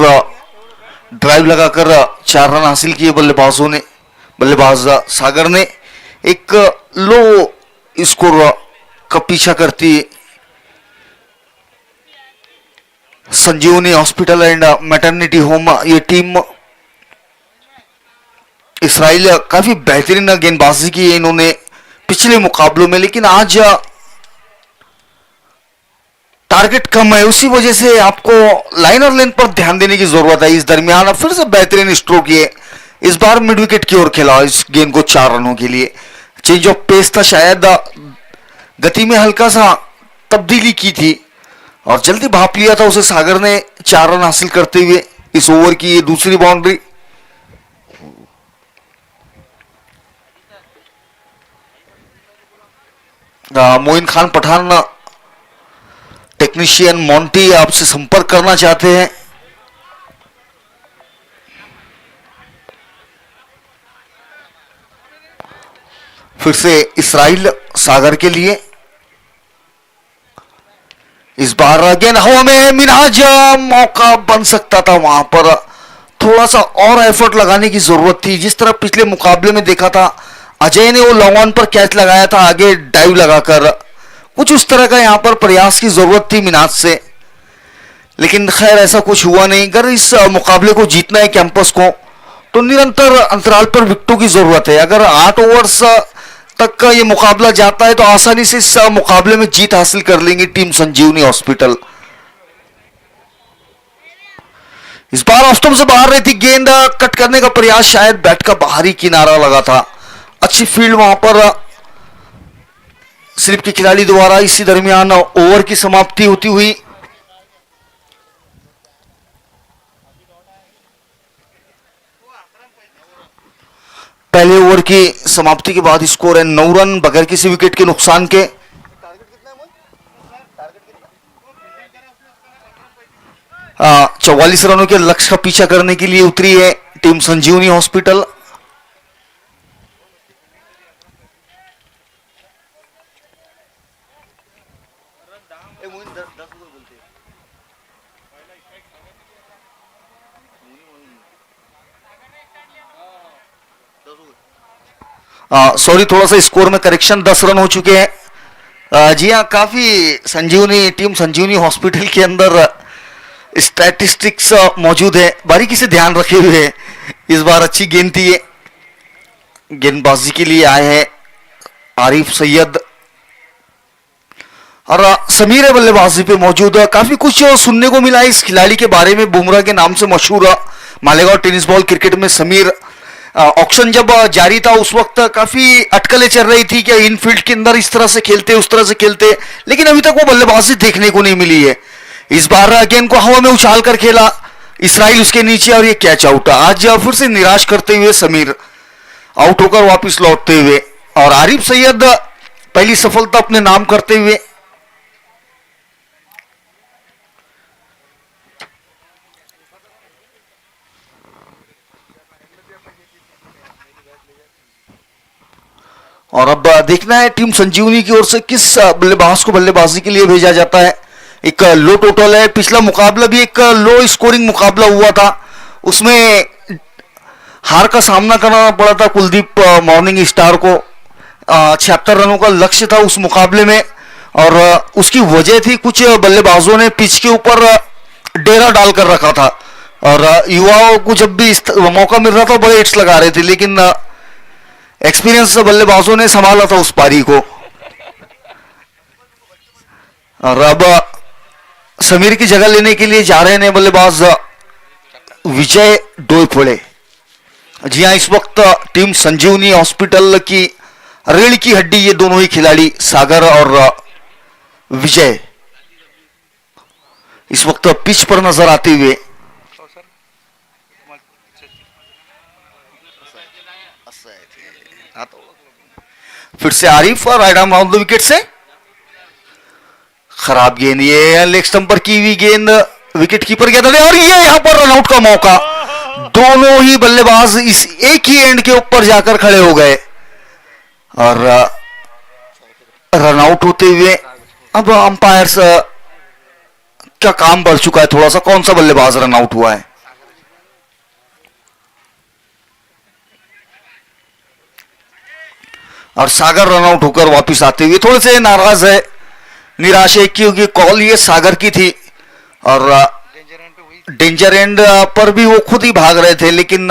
ड्राइव लगाकर 4 रन हासिल किए बल्लेबाजों ने। बल्लेबाज सागर ने एक लो स्कोर का पीछा करती संजीवनी हॉस्पिटल एंड मैटरनिटी होम ये टीम। इसराइल काफी बेहतरीन गेंदबाजी की है इन्होंने पिछले मुकाबलों में, लेकिन आज टारगेट कम है, उसी वजह से आपको लाइनर लेंथ पर ध्यान देने की जरूरत है। इस दरमियान फिर से बेहतरीन स्ट्रोक ये इस बार मिड विकेट की ओर खेला इस गेंद को 4 रनों के लिए। चेंज ऑफ पेस था, शायद गति में हल्का सा तब्दीली की थी और जल्दी भाप लिया था उसे सागर ने 4 रन हासिल करते हुए। इस ओवर की ये दूसरी boundary. Moin Khan Pathan technician Monty आपसे संपर्क करना चाहते हैं। फिर से इसराइल सागर के लिए। इस बार अगेन हवा में मिनहाज, मौका बन सकता था वहां पर, थोड़ा सा और एफर्ट लगाने की जरूरत थी। जिस तरह पिछले मुकाबले में देखा था अजय ने वो लॉन्ग ऑन पर कैच लगाया था आगे डाइव लगाकर, कुछ उस तरह का यहां पर प्रयास की जरूरत थी मिनहाज से, लेकिन खैर ऐसा कुछ हुआ नहीं। अगर इस मुकाबले को जीतना है कैंपस को तो निरंतर अंतराल पर विकेटों की जरूरत है। अगर 8 ओवर्स तक का ये मुकाबला जाता है तो आसानी से इस मुकाबले में जीत हासिल कर लेंगे टीम संजीवनी हॉस्पिटल। इस बार ऑफ स्टंप से बाहर रही थी गेंद, कट करने का प्रयास, शायद बैट का बाहरी किनारा लगा था। अच्छी फील्ड वहां पर स्लिप के खिलाड़ी द्वारा। इसी दरमियान ओवर की समाप्ति होती हुई पहले ओवर की समाप्ति के बाद स्कोर है 9 रन बगैर किसी विकेट के नुकसान के। 44 रनों के लक्ष्य का पीछा करने के लिए उतरी है टीम संजीवनी हॉस्पिटल। सॉरी, थोड़ा सा स्कोर में करेक्शन, 10 रन हो चुके हैं। जी हाँ, काफी संजीवनी टीम संजीवनी हॉस्पिटल के अंदर स्टैटिस्टिक्स मौजूद है, बारीकी से ध्यान रखे हुए हैं। इस बार अच्छी गेंद थी ये, गेंदबाजी के लिए आए हैं आरिफ सैयद और समीर है बल्लेबाजी पे मौजूद। काफी कुछ सुनने को मिला इस खिलाड़ी के बारे में, बुमराह के नाम से मशहूर मालेगांव टेनिस बॉल क्रिकेट में समीर। ऑक्शन जब जारी था उस वक्त काफी अटकलें चल रही थी कि इनफील्ड के अंदर इस तरह से खेलते उस तरह से खेलते, लेकिन अभी तक वो बल्लेबाजी देखने को नहीं मिली है। इस बार गेंद को हवा में उछाल कर खेला इसराइल उसके नीचे और ये कैच आउट। आज फिर से निराश करते हुए समीर आउट होकर वापस लौटते हुए और आरिफ सैयद पहली सफलता अपने नाम करते हुए। और अब देखना है टीम संजीवनी की ओर से किस बल्लेबाज को बल्लेबाजी के लिए भेजा जाता है। एक लो टोटल है, पिछला मुकाबला भी एक लो स्कोरिंग मुकाबला हुआ था, उसमें हार का सामना करना पड़ा था कुलदीप मॉर्निंग स्टार को। 76 रनों का लक्ष्य था उस मुकाबले में और उसकी वजह थी कुछ बल्लेबाजों ने पिच के ऊपर डेरा डालकर रखा था और युवाओं को जब भी मौका मिल रहा था बड़े हिट्स लगा रहे थे, लेकिन एक्सपीरियंस बल्लेबाजों ने संभाला था उस पारी को। और अब समीर की जगह लेने के लिए जा रहे हैं बल्लेबाज विजय डोईफोड़े। जी हाँ, इस वक्त टीम संजीवनी हॉस्पिटल की रीढ़ की हड्डी ये दोनों ही खिलाड़ी सागर और विजय इस वक्त पिच पर नजर आते हुए। फिर से आरिफ और right arm round the wicket से खराब गेंद, ये लेग स्टंप पर की हुई गेंद विकेट कीपर के अंदर और ये यहां पर रनआउट का मौका। दोनों ही बल्लेबाज इस एक ही एंड के ऊपर जाकर खड़े हो गए और रनआउट होते हुए अब अंपायर्स का काम बढ़ चुका है थोड़ा सा, कौन सा बल्लेबाज रनआउट हुआ है। और सागर रनआउट होकर वापस आते हुए थोड़े से नाराज है, निराश है क्योंकि कॉल ये सागर की थी और डेंजर एंड पर भी वो खुद ही भाग रहे थे, लेकिन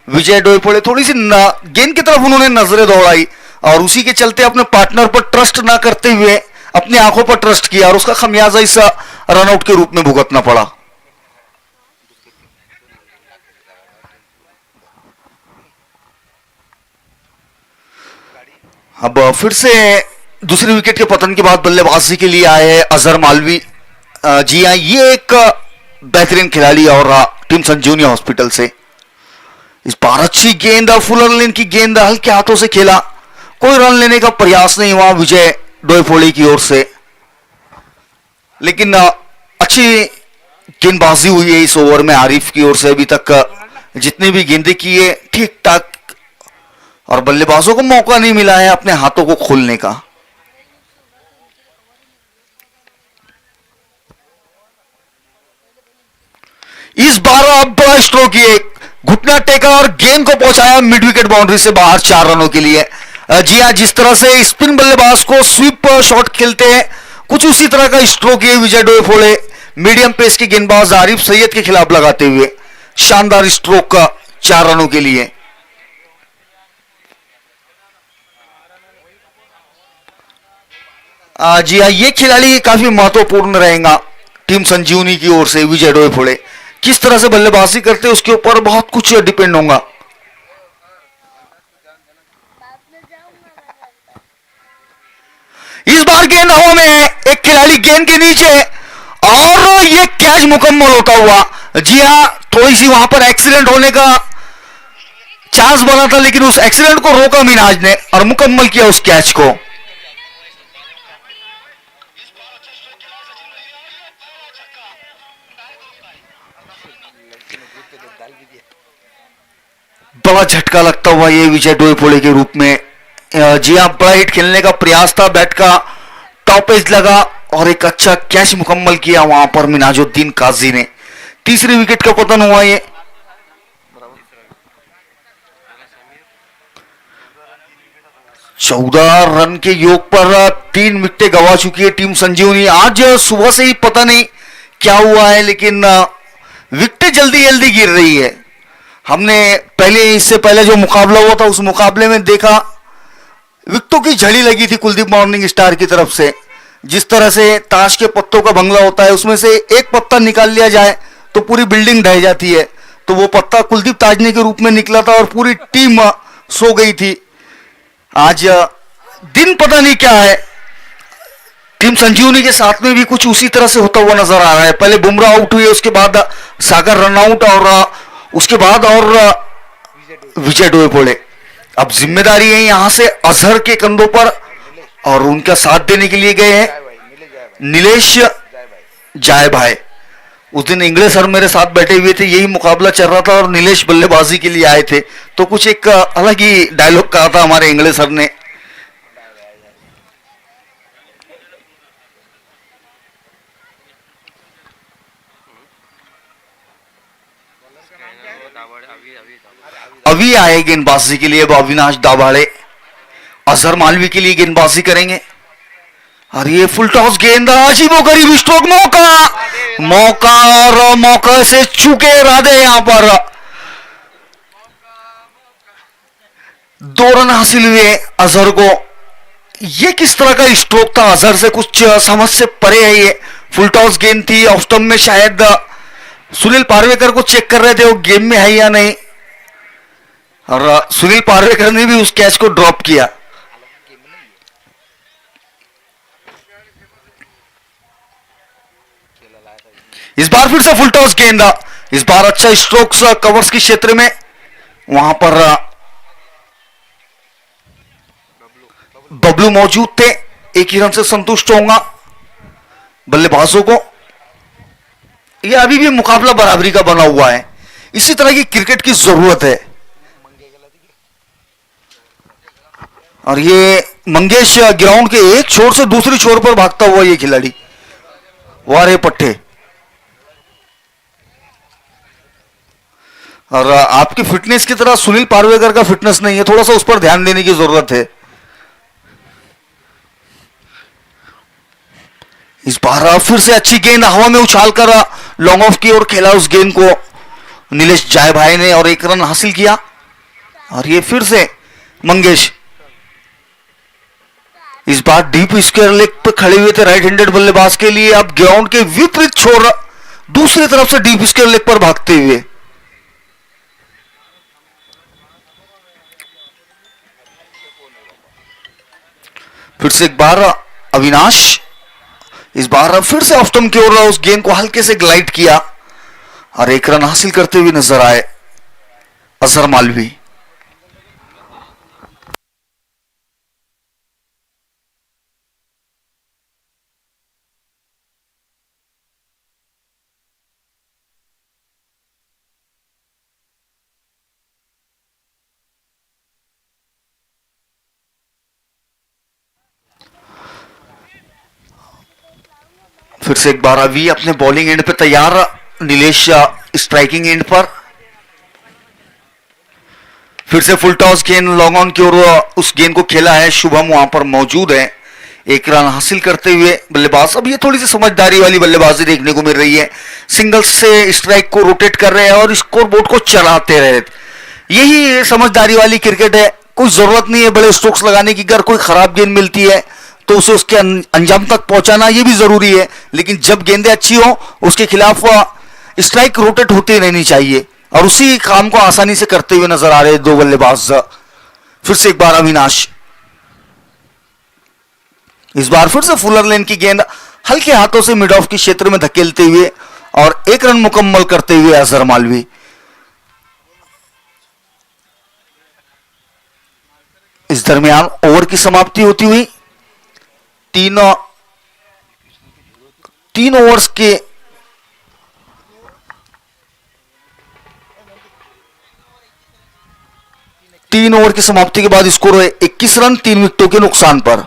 विजय डोईफोड़े थोड़ी सी गेंद की तरफ उन्होंने नजरें दौड़ाई और उसी के चलते अपने पार्टनर पर ट्रस्ट ना करते हुए अपनी आंखों पर ट्रस्ट किया और उसका खमियाजा इस रनआउट के रूप में भुगतना पड़ा। अब फिर से दूसरी विकेट के पतन के बाद बल्लेबाजी के लिए आए हैं अजहर मालवी। जी हाँ, ये एक बेहतरीन खिलाड़ी और टीम संजीवनी हॉस्पिटल से। इस बार अच्छी गेंद, फुलर लेन की गेंद हल्के हाथों से खेला, कोई रन लेने का प्रयास नहीं हुआ विजय डोईफोड़े की ओर से, लेकिन अच्छी गेंदबाजी हुई है इस ओवर में आरिफ की ओर से। अभी तक जितनी भी गेंदें की है ठीक ठाक और बल्लेबाजों को मौका नहीं मिला है अपने हाथों को खोलने का। इस बार अब बड़ा स्ट्रोक किए, घुटना टेका और गेंद को पहुंचाया मिड विकेट बाउंड्री से बाहर 4 रनों के लिए। जी हां, जिस तरह से स्पिन बल्लेबाज को स्वीप शॉट खेलते हैं कुछ उसी तरह का स्ट्रोक किए विजय डोईफोड़े मीडियम पेस के गेंदबाज आरिफ सैयद के खिलाफ लगाते हुए शानदार स्ट्रोक का 4 रनों के लिए। जी हाँ, ये खिलाड़ी काफी महत्वपूर्ण रहेगा टीम संजीवनी की ओर से। विजय डोईफोड़े किस तरह से बल्लेबाजी करते हैं उसके ऊपर बहुत कुछ डिपेंड होगा। इस बार गेंद हवा में है, एक खिलाड़ी गेंद के नीचे और ये कैच मुकम्मल होता हुआ। जी हां, थोड़ी सी वहां पर एक्सीडेंट होने का चांस बना था, लेकिन उस एक्सीडेंट को रोका मिनाज ने और मुकम्मल किया उस कैच को। बड़ा झटका लगता हुआ ये विजय डोईफोड़े के रूप में। जी हां, बड़ा हिट खेलने का प्रयास था, बैट का टॉप एज लगा और एक अच्छा कैच मुकम्मल किया वहां पर मिनाजुद्दीन काजी ने। तीसरी विकेट का पतन हुआ ये। चौदह रन के योग पर 3 विकेटें गंवा चुकी है टीम संजीवनी। आज सुबह से ही पता नहीं क्या हुआ है, लेकिन विकेटें जल्दी जल्दी गिर रही है। हमने इससे पहले जो मुकाबला हुआ था उस मुकाबले में देखा विकेटों की झड़ी लगी थी कुलदीप मॉर्निंग स्टार की तरफ से। जिस तरह से ताश के पत्तों का बंगला होता है, उसमें से एक पत्ता निकाल लिया जाए तो पूरी बिल्डिंग ढह जाती है, तो वो पत्ता कुलदीप ताजने के रूप में निकला था और पूरी टीम सो गई थी। आज दिन पता नहीं क्या है, टीम संजीवनी के साथ में भी कुछ उसी तरह से होता हुआ नजर आ रहा है। पहले बुमराह आउट हुए, उसके बाद सागर रन आउट और उसके बाद और विजय डोईफोड़े। अब जिम्मेदारी है यहां से अजहर के कंधों पर और उनका साथ देने के लिए गए हैं नीलेश जाय भाई। उस दिन इंगले सर मेरे साथ बैठे हुए थे, यही मुकाबला चल रहा था और नीलेश बल्लेबाजी के लिए आए थे, तो कुछ एक अलग ही डायलॉग कहा था हमारे इंगले सर ने। अभी आए गेंदबाजी के लिए अविनाश दाभाड़े, अजहर मालवी के लिए गेंदबाजी करेंगे और ये फुल टॉस गेंद, अजीबोगरीब स्ट्रोक, मौका और मौका से चूके इरादे। यहां पर 2 रन हासिल हुए अजहर को। ये किस तरह का स्ट्रोक था अजहर से, कुछ समझ से परे है। ये फुल टॉस गेंद थी, ऑफ स्टंप में शायद सुनील पारवेकर को चेक कर रहे थे वो गेम में है या नहीं, और सुनील पारवेकर ने भी उस कैच को ड्रॉप किया। इस बार फिर से फुल टॉस गेंद, इस बार अच्छा स्ट्रोक्स कवर्स के क्षेत्र में, वहां पर बबलू मौजूद थे। एक ही रन से संतुष्ट होगा बल्लेबाजों को। यह अभी भी मुकाबला बराबरी का बना हुआ है, इसी तरह की क्रिकेट की जरूरत है। और ये मंगेश ग्राउंड के एक छोर से दूसरी छोर पर भागता हुआ ये खिलाड़ी, वारे पट्टे। और आपकी फिटनेस की तरह सुनील पारवेकर का फिटनेस नहीं है, थोड़ा सा उस पर ध्यान देने की जरूरत है। इस बार फिर से अच्छी गेंद हवा में उछालकर लॉन्ग ऑफ की ओर खेला उस गेंद को नीलेश जाय भाई ने, और एक रन हासिल किया। और ये फिर से मंगेश इस बार डीप स्क्वायर लेग पे खड़े हुए थे राइट हैंडेड बल्लेबाज के लिए। अब ग्राउंड के विपरीत छोर दूसरी तरफ से डीप स्क्वायर लेग पर भागते हुए। फिर से एक बार अविनाश, इस बार फिर से ऑफ स्टंप की ओर उस गेंद को हल्के से ग्लाइड किया और एक रन हासिल करते हुए नजर आए अजहर मालवी। फिर से एक बार अभी अपने बॉलिंग एंड पे तैयार नीलेश स्ट्राइकिंग एंड पर। फिर से फुल टॉस गेंद लॉन्ग ऑन की ओर उस गेंद को खेला है, शुभम वहां पर मौजूद है। एक रन हासिल करते हुए बल्लेबाज। अब ये थोड़ी सी समझदारी वाली बल्लेबाजी देखने को मिल रही है, सिंगल से स्ट्राइक को रोटेट कर रहे हैं और स्कोर बोर्ड को चलाते रहे। यही समझदारी वाली क्रिकेट है। कोई जरूरत नहीं है बड़े स्ट्रोक्स लगाने की। अगर कोई खराब गेंद मिलती है तो उसे उसके अंजाम तक पहुंचाना ये भी जरूरी है, लेकिन जब गेंदें अच्छी हो उसके खिलाफ स्ट्राइक रोटेट होती रहनी चाहिए, और उसी काम को आसानी से करते हुए नजर आ रहे दो बल्लेबाज। फिर से एक बार अविनाश, इस बार फिर से फुलर लेन की गेंद हल्के हाथों से मिड ऑफ के क्षेत्र में धकेलते हुए और एक रन मुकम्मल करते हुए अजहर मालवी। इस दरमियान ओवर की समाप्ति होती हुई तीन ओवर्स के 3 ओवर की समाप्ति के बाद स्कोर है 21 रन 3 विकेटों के नुकसान पर।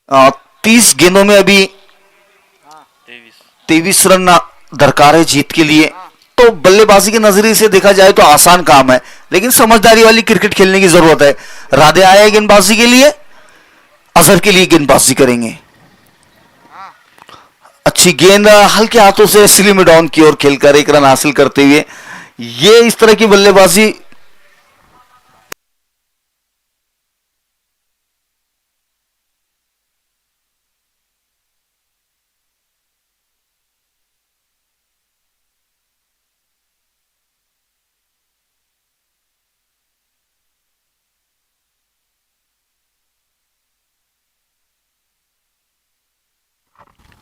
आ, 30 गेंदों में अभी 23 रन दरकार है जीत के लिए। तो बल्लेबाजी के नजरिए से देखा जाए तो आसान काम है, लेकिन समझदारी वाली क्रिकेट खेलने की जरूरत है। राधे आए गेंदबाजी के लिए, अजहर के लिए गेंदबाजी करेंगे। अच्छी गेंद हल्के हाथों से स्लिम डाउन की ओर खेलकर एक रन हासिल करते हुए। ये इस तरह की बल्लेबाजी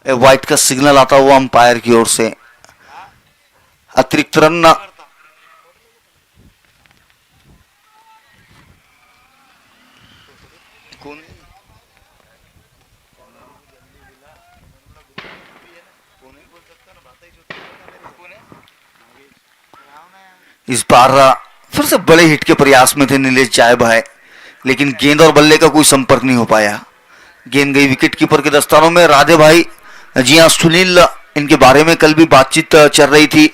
व्हाइट का सिग्नल आता हुआ अंपायर की ओर से। अतिरिक्त रन इस बार फिर से बड़े हिट के प्रयास में थे नीलेश जाय भाई, लेकिन गेंद और बल्ले का कोई संपर्क नहीं हो पाया। गेंद गई विकेट कीपर के दस्तानों में। राधे भाई, जी हाँ सुनील, इनके बारे में कल भी बातचीत चल रही थी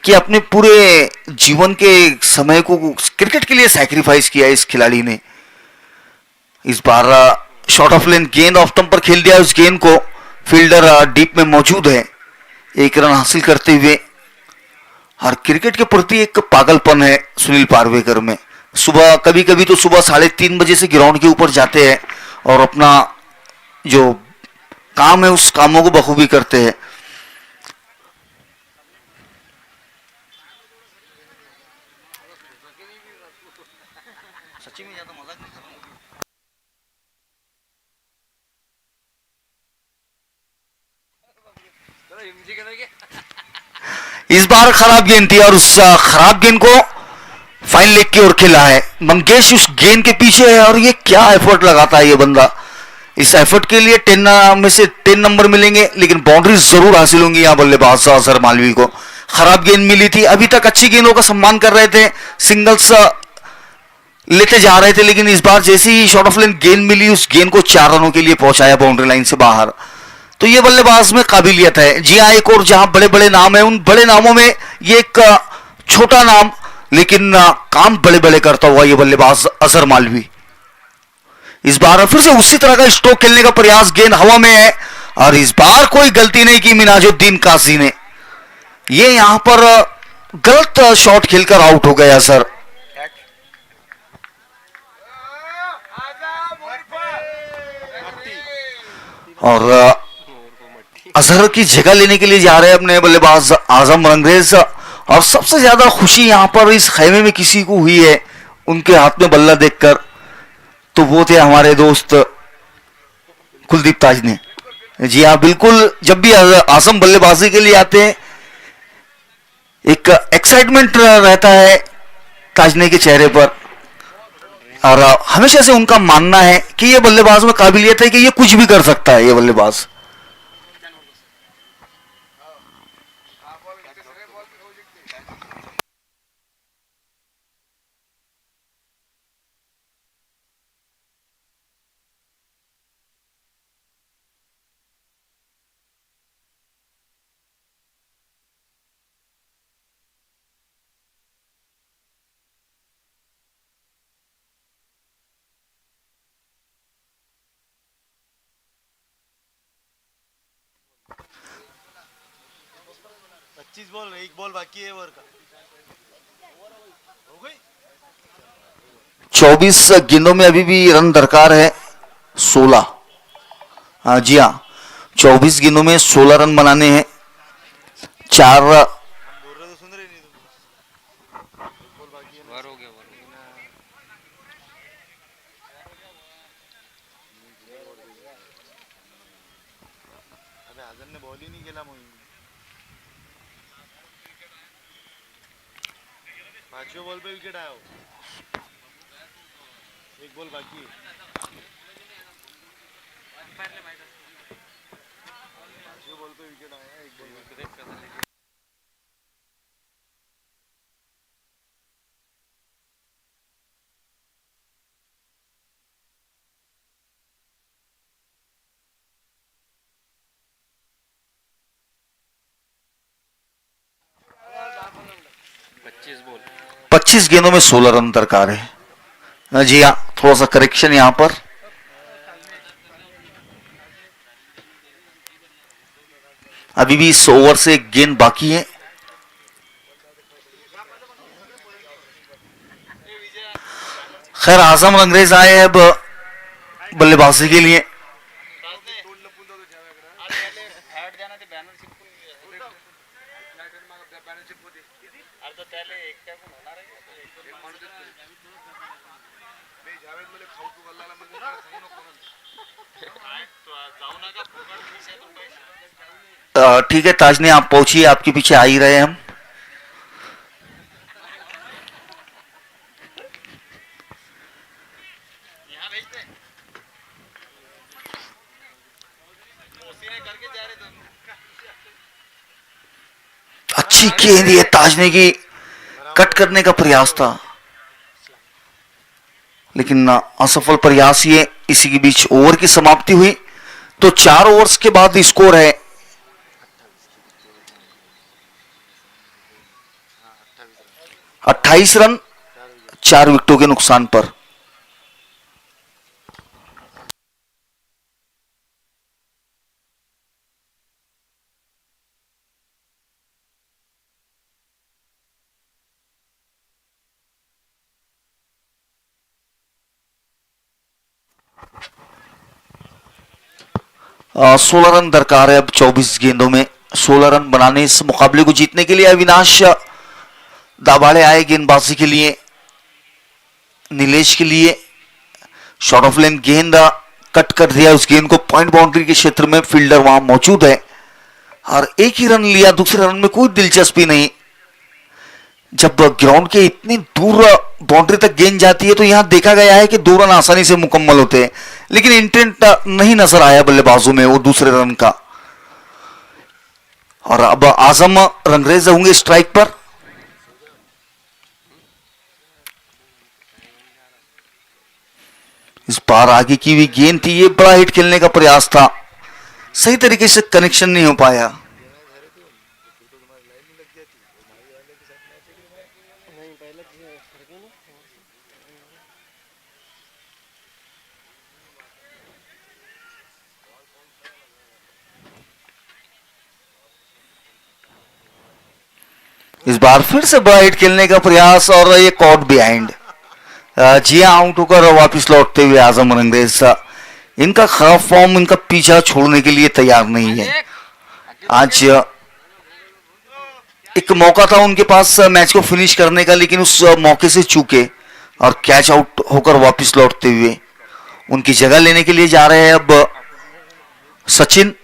कि अपने पूरे जीवन के समय को क्रिकेट के लिए सैक्रिफाइस किया इस खिलाड़ी ने। इस बार शॉर्ट ऑफ लेन गेंद ऑफ स्टंप पर खेल दिया उस गेंद को, फील्डर डीप में मौजूद है। एक रन हासिल करते हुए। और क्रिकेट के प्रति एक पागलपन है सुनील पारवेकर में। सुबह कभी कभी तो सुबह 3:30 बजे से ग्राउंड के ऊपर जाते हैं और अपना जो काम है उस कामों को बखूबी करते हैं। सच्ची में ज्यादा मजाक नहीं कर रहा हूं। इस बार खराब गेंद थी और उस खराब गेंद को फाइन लेग की ओर खेला है। मंकेश उस गेंद के पीछे है और ये क्या एफर्ट लगाता है ये बंदा। इस एफर्ट के लिए 10 में से 10 नंबर मिलेंगे, लेकिन बाउंड्री जरूर हासिल होंगी यहाँ बल्लेबाज अजहर मालवी को। खराब गेंद मिली थी, अभी तक अच्छी गेंदों का सम्मान कर रहे थे, सिंगल्स लेते जा रहे थे, लेकिन इस बार जैसे ही शॉर्ट ऑफ लेंथ गेंद मिली उस गेंद को 4 रनों के लिए पहुंचाया बाउंड्री लाइन से बाहर। तो ये बल्लेबाज में काबिलियत है। जी हाँ, एक और जहां बड़े बड़े नाम है, उन बड़े नामों में ये एक छोटा नाम, लेकिन काम बड़े बड़े करता हुआ ये बल्लेबाज अजहर मालवी। इस बार फिर से उसी तरह का स्ट्रोक खेलने का प्रयास, गेंद हवा में है और इस बार कोई गलती नहीं की मिनाजुद्दीन काजी ने। ये यहां पर गलत शॉट खेलकर आउट हो गया सर। और अजहर की जगह लेने के लिए जा रहे हैं अपने बल्लेबाज आजम रंगरेज। और सबसे ज्यादा खुशी यहां पर इस खेमे में किसी को हुई है उनके हाथ में बल्ला देखकर, तो वो थे हमारे दोस्त कुलदीप ताजने। जी हाँ बिल्कुल, जब भी आजम बल्लेबाजी के लिए आते हैं एक एक्साइटमेंट रहता है ताजने के चेहरे पर, और हमेशा से उनका मानना है कि ये बल्लेबाज में काबिलियत है कि ये कुछ भी कर सकता है ये बल्लेबाज। बॉल एक बॉल बाकी है ओवर का। हो गई 24 गेंदों में अभी भी रन दरकार है 16। हाँ जी हाँ, 24 गेंदों में 16 रन बनाने हैं। 4 बोल रहे तो सुन रहे नहीं तुम। एक बॉल बाकी है, वार हो गया अबे आजम ने बॉल ही नहीं खेला। मोहिनी पांचवें बॉल पे विकेट आया हो। एक बॉल बाकी है, पांचवें बॉल पे विकेट आया, एक बॉल। 25 गेंदों में 16 रन दरकार है। जी हाँ, थोड़ा सा करेक्शन यहां पर। अभी भी इस ओवर से एक गेंद बाकी है। खैर आजम अंग्रेज आए हैं अब बल्लेबाजी के लिए। ठीक है ताज ने, आप पहुंचिए, आपके पीछे आ ही रहे हैं हम। अच्छी गेंद ये ताजने की, कट करने का प्रयास था लेकिन असफल प्रयास। ये इसी के बीच ओवर की समाप्ति हुई। तो 4 ओवर्स के बाद स्कोर है 28 रन 4 विकेटों के नुकसान पर। 16 रन दरकार है अब 24 गेंदों में। 16 रन बनाने इस मुकाबले को जीतने के लिए अविनाश दाभाड़े आए गेंदबाजी के लिए। नीलेश के लिए शॉर्ट ऑफ लेन गेंद कट कर दिया, उस गेंद को पॉइंट बाउंड्री के क्षेत्र में, फील्डर वहां मौजूद है और एक ही रन लिया। दूसरे रन में कोई दिलचस्पी नहीं। जब ग्राउंड के इतनी दूर बाउंड्री तक गेंद जाती है तो यहां देखा गया है कि 2 रन आसानी से मुकम्मल होते हैं, लेकिन इंटेंट नहीं नजर आया बल्लेबाजों में वो दूसरे रन का। और अब आजम रंगरेज होंगे स्ट्राइक पर। इस बार आगे की हुई गेंद थी, ये बड़ा हिट खेलने का प्रयास था, सही तरीके से कनेक्शन नहीं हो पाया। इस बार फिर से बड़ा हिट खेलने का प्रयास और ये कॉट बिहाइंड। जी आउट होकर वापस लौटते हुए आजम रंगरेज। इनका खराब फॉर्म इनका पीछा छोड़ने के लिए तैयार नहीं है। आज एक मौका था उनके पास मैच को फिनिश करने का, लेकिन उस मौके से चूके और कैच आउट होकर वापस लौटते हुए उनकी जगह लेने के लिए जा रहे हैं अब सचिन।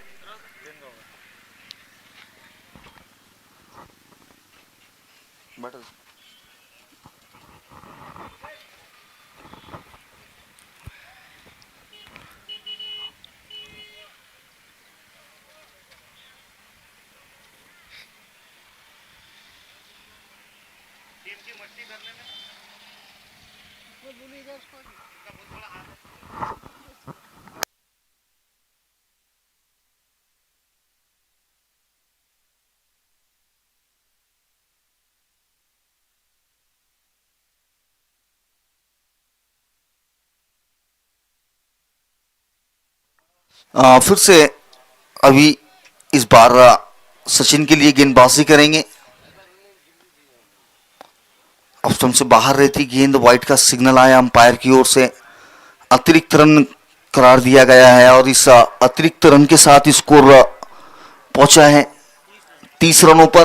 फिर से अभी इस बार सचिन के लिए गेंदबाजी करेंगे। ऑफ स्टंप से बाहर रहती गेंद, वाइड का सिग्नल आया अंपायर की ओर से, अतिरिक्त रन करार दिया गया है और इस अतिरिक्त रन के साथ स्कोर पहुंचा है 30 रनों पर।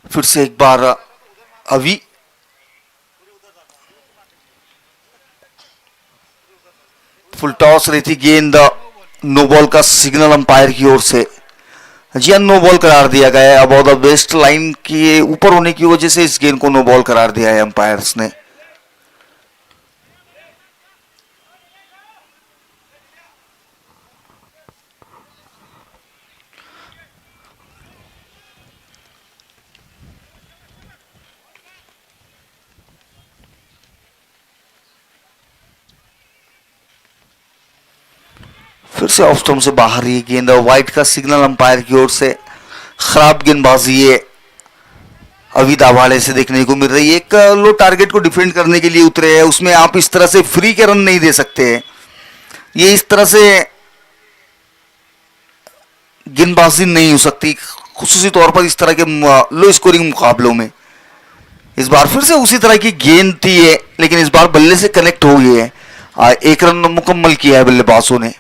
फिर से एक बार अभी फुल टॉस रहती गेंद, नो बॉल का सिग्नल अंपायर की ओर से। जी नो बॉल करार दिया गया है। अबाउट द वेस्ट लाइन के ऊपर होने की वजह से इस गेंद को नो बॉल करार दिया है अंपायर्स ने। फिर से ऑफ स्टंप से बाहर ही गेंद, वाइड का सिग्नल अंपायर की ओर से। खराब गेंदबाजी है अभी दाभाड़े से देखने को मिल रही है। एक लो टारगेट को डिफेंड करने के लिए उतरे हैं, उसमें आप इस तरह से फ्री के रन नहीं दे सकते हैं। ये इस तरह से गेंदबाजी नहीं हो सकती, खुसूसी तौर पर इस तरह के लो स्कोरिंग मुकाबलों में। इस बार फिर से उसी तरह की गेंद थी है, लेकिन इस बार बल्ले से कनेक्ट हो गई है। 1 रन मुकम्मल किया है बल्लेबाजों ने।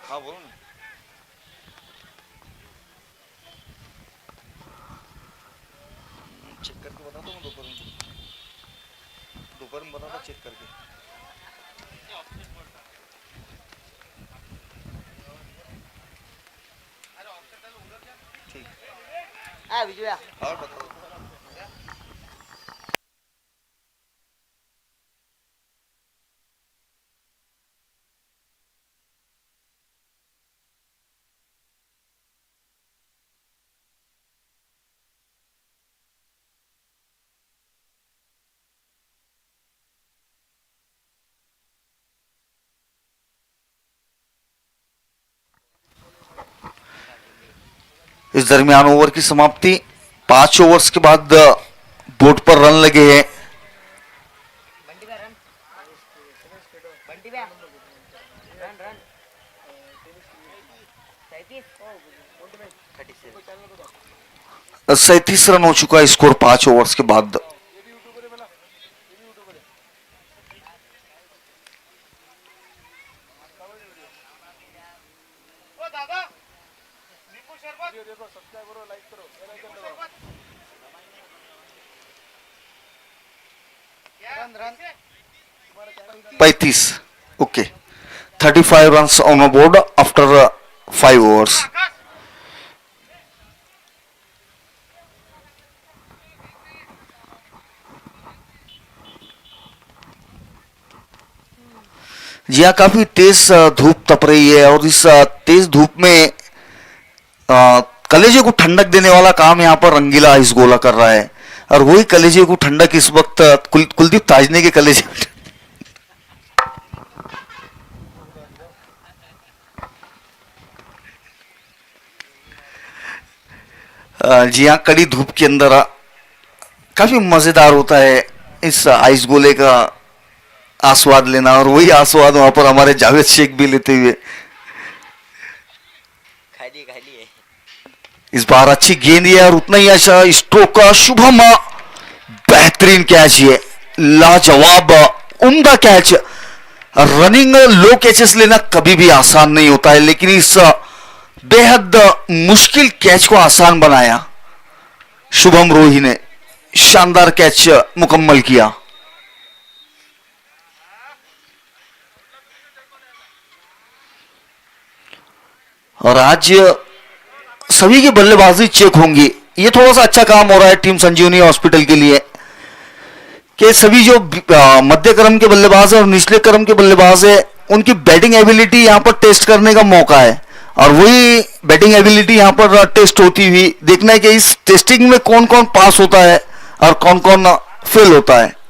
हाँ बोलो ना। चेक करके बता दो, दोपहर में बता दो चेक करके। ठीक है और बता दो। इस दरमियान ओवर की समाप्ति। 5 ओवर्स के बाद बोर्ड पर रन लगे हैं। बंटी बे रन रन 37 रन हो चुका है स्कोर 5 ओवर्स के बाद। Run run 35 okay 35 runs on a board after 5 overs। जी हाँ, काफी तेज धूप तप रही है और इस तेज धूप में कलेजे को ठंडक देने वाला काम यहाँ पर रंगीला आइस गोला कर रहा है और वही कलेजे को ठंडक इस वक्त कुलदीप ताजने के कलेजे जी हाँ, कड़ी धूप के अंदर काफी मजेदार होता है इस आइस गोले का आस्वाद लेना और वही आस्वाद वहां पर हमारे जावेद शेख भी लेते हुए। खाली खाली है इस बार अच्छी गेंद है और उतना ही अच्छा स्ट्रोक का शुभम बेहतरीन कैच है, लाजवाब उम्दा कैच। रनिंग लो कैचेस लेना कभी भी आसान नहीं होता है, लेकिन इस बेहद मुश्किल कैच को आसान बनाया शुभम रोही ने, शानदार कैच मुकम्मल किया। और आज सभी की बल्लेबाजी चेक होंगी, ये थोड़ा सा अच्छा काम हो रहा है टीम संजीवनी हॉस्पिटल के लिए कि सभी जो मध्य क्रम के बल्लेबाज है और निचले क्रम के बल्लेबाज है उनकी बैटिंग एबिलिटी यहां पर टेस्ट करने का मौका है और वही बैटिंग एबिलिटी यहां पर टेस्ट होती हुई देखना है कि इस टेस्टिंग में कौन कौन पास होता है और कौन कौन फेल होता है।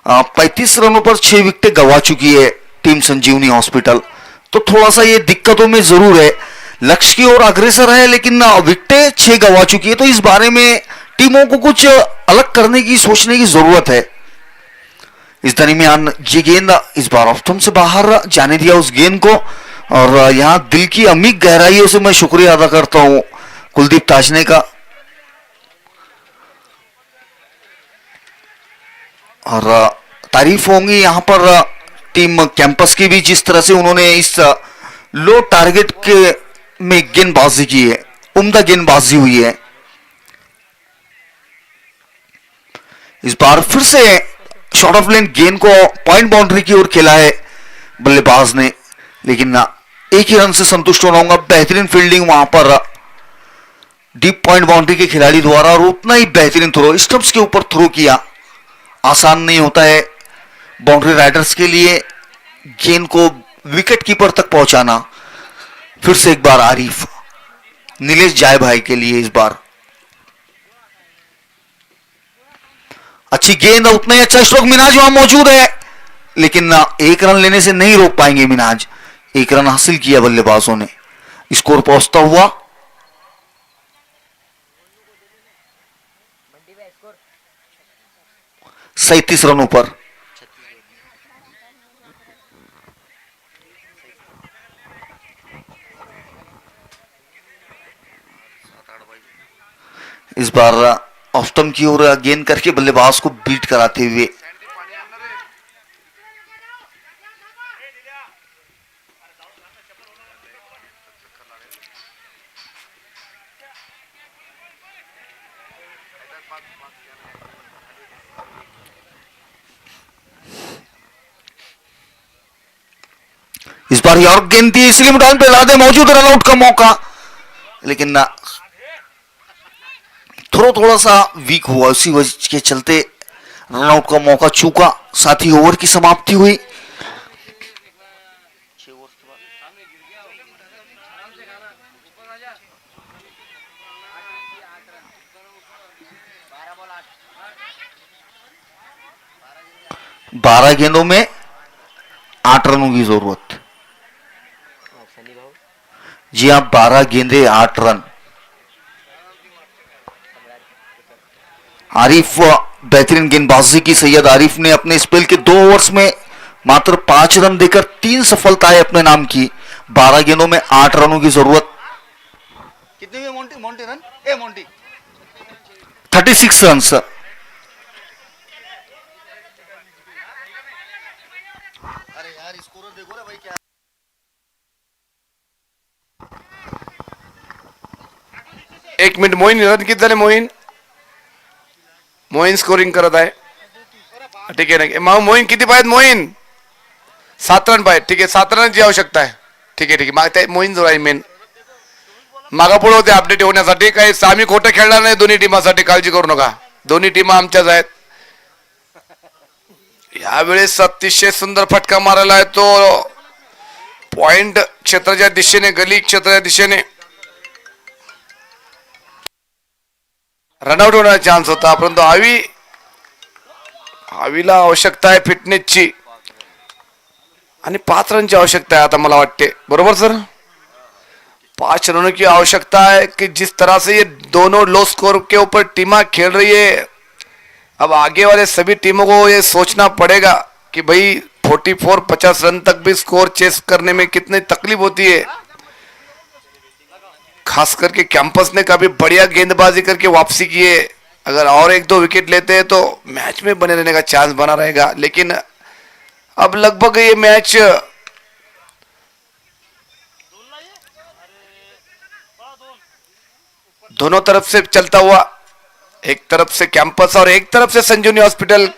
आ, 35 रनों पर 6 विकेटें गंवा चुकी है टीम संजीवनी हॉस्पिटल, तो थोड़ा सा ये दिक्कतों में जरूर है, लक्ष्य की ओर अग्रसर है लेकिन विकेटें 6 गंवा चुकी है, तो इस बारे में टीमों को कुछ अलग करने की सोचने की जरूरत है। इस दरमियान ये गेंद इस बार ऑफ स्टंप से बाहर जाने दिया उस गेंद को और यहां दिल की अमीर गहराइयों से मैं शुक्रिया अदा करता हूं कुलदीप ताजने का। और तारीफ होंगी यहां पर टीम कैंपस की भी, जिस तरह से उन्होंने इस लो टारगेट के में गेंदबाजी की है, उम्दा गेंदबाजी हुई है। इस बार फिर से शॉर्ट ऑफ लेन गेंद को पॉइंट बाउंड्री की ओर खेला है बल्लेबाज ने, लेकिन एक ही रन से संतुष्ट होना होगा। बेहतरीन फील्डिंग वहां पर डीप पॉइंट बाउंड्री के खिलाड़ी द्वारा और उतना ही बेहतरीन थ्रो, स्टंप्स के ऊपर थ्रो किया। आसान नहीं होता है बाउंड्री राइडर्स के लिए गेंद को विकेट कीपर तक पहुंचाना। फिर से एक बार आरिफ नीलेश जाय भाई के लिए इस बार अच्छी गेंद, उतना ही अच्छा स्ट्रोक। मिनाज वहां मौजूद है लेकिन एक रन लेने से नहीं रोक पाएंगे मिनाज, एक रन हासिल किया बल्लेबाजों ने, स्कोर पहुंचता हुआ 37 रनों पर। इस बार ऑफ स्टंप की ओर गेंद करके बल्लेबाज को बीट कराते हुए इस बार और गेंद थी इसलिए मैदान पे लादे मौजूद, रन आउट का मौका, लेकिन थोड़ा सा वीक हुआ, उसी वजह के चलते रन आउट का मौका चूका। साथ ही ओवर की समाप्ति हुई। बारह गेंदों में 8 रनों की जरूरत। जी हाँ, 12 गेंदे 8 रन। आरिफ बेहतरीन गेंदबाजी की। सैयद आरिफ ने अपने स्पेल के 2 ओवर्स में मात्र 5 रन देकर 3 सफलताएं अपने नाम की। 12 गेंदों में 8 रनों की जरूरत। कितने हुए मोंटी मोंटी रन ए मोंटी 36 रन। अरे यार स्कोर देखो रे भाई क्या एक मिनिट मोहीन रन किती झाले मोहीन स्कोरिंग करत आहे ठीक आहे ना मोहीन किती पाहिजेत मोहीन 7 रन पाहिजे ठीक आहे 7 रनची आवश्यकता आहे ठीक आहे मागते मोहीन जो आहे मेन मागापुढे होते अपडेट होण्यासाठी काही आम्ही खोटं खेळणार नाही दोन्ही टीमासाठी काळजी करू नका दोन्ही टीम आमच्याच आहेत यावेळेस अतिशय सुंदर फटका मारायला आहे तो पॉइंट क्षेत्राच्या दिशेने गली क्षेत्राच्या दिशेने रनआउट होण्याचा चान्स होता परंतु हवीला आवश्यकता आहे फिटनेसची आणि 5 रनची आवश्यकता है आता मला वाटते बरोबर सर 5 रनों की आवश्यकता है कि जिस तरह से ये दोनों लो स्कोर के ऊपर टीमें खेल रही है अब आगे वाले सभी टीमों को ये सोचना पड़ेगा कि भाई 44-50 रन तक भी स्कोर चेस करने में कितनी तकलीफ होती है खास करके कैंपस ने काफी बढ़िया गेंदबाजी करके वापसी की है अगर और 1-2 विकेट लेते हैं तो मैच में बने रहने का चांस बना रहेगा लेकिन अब लगभग ये मैच दोनों तरफ से चलता हुआ एक तरफ से कैंपस और एक तरफ से संजीवनी हॉस्पिटल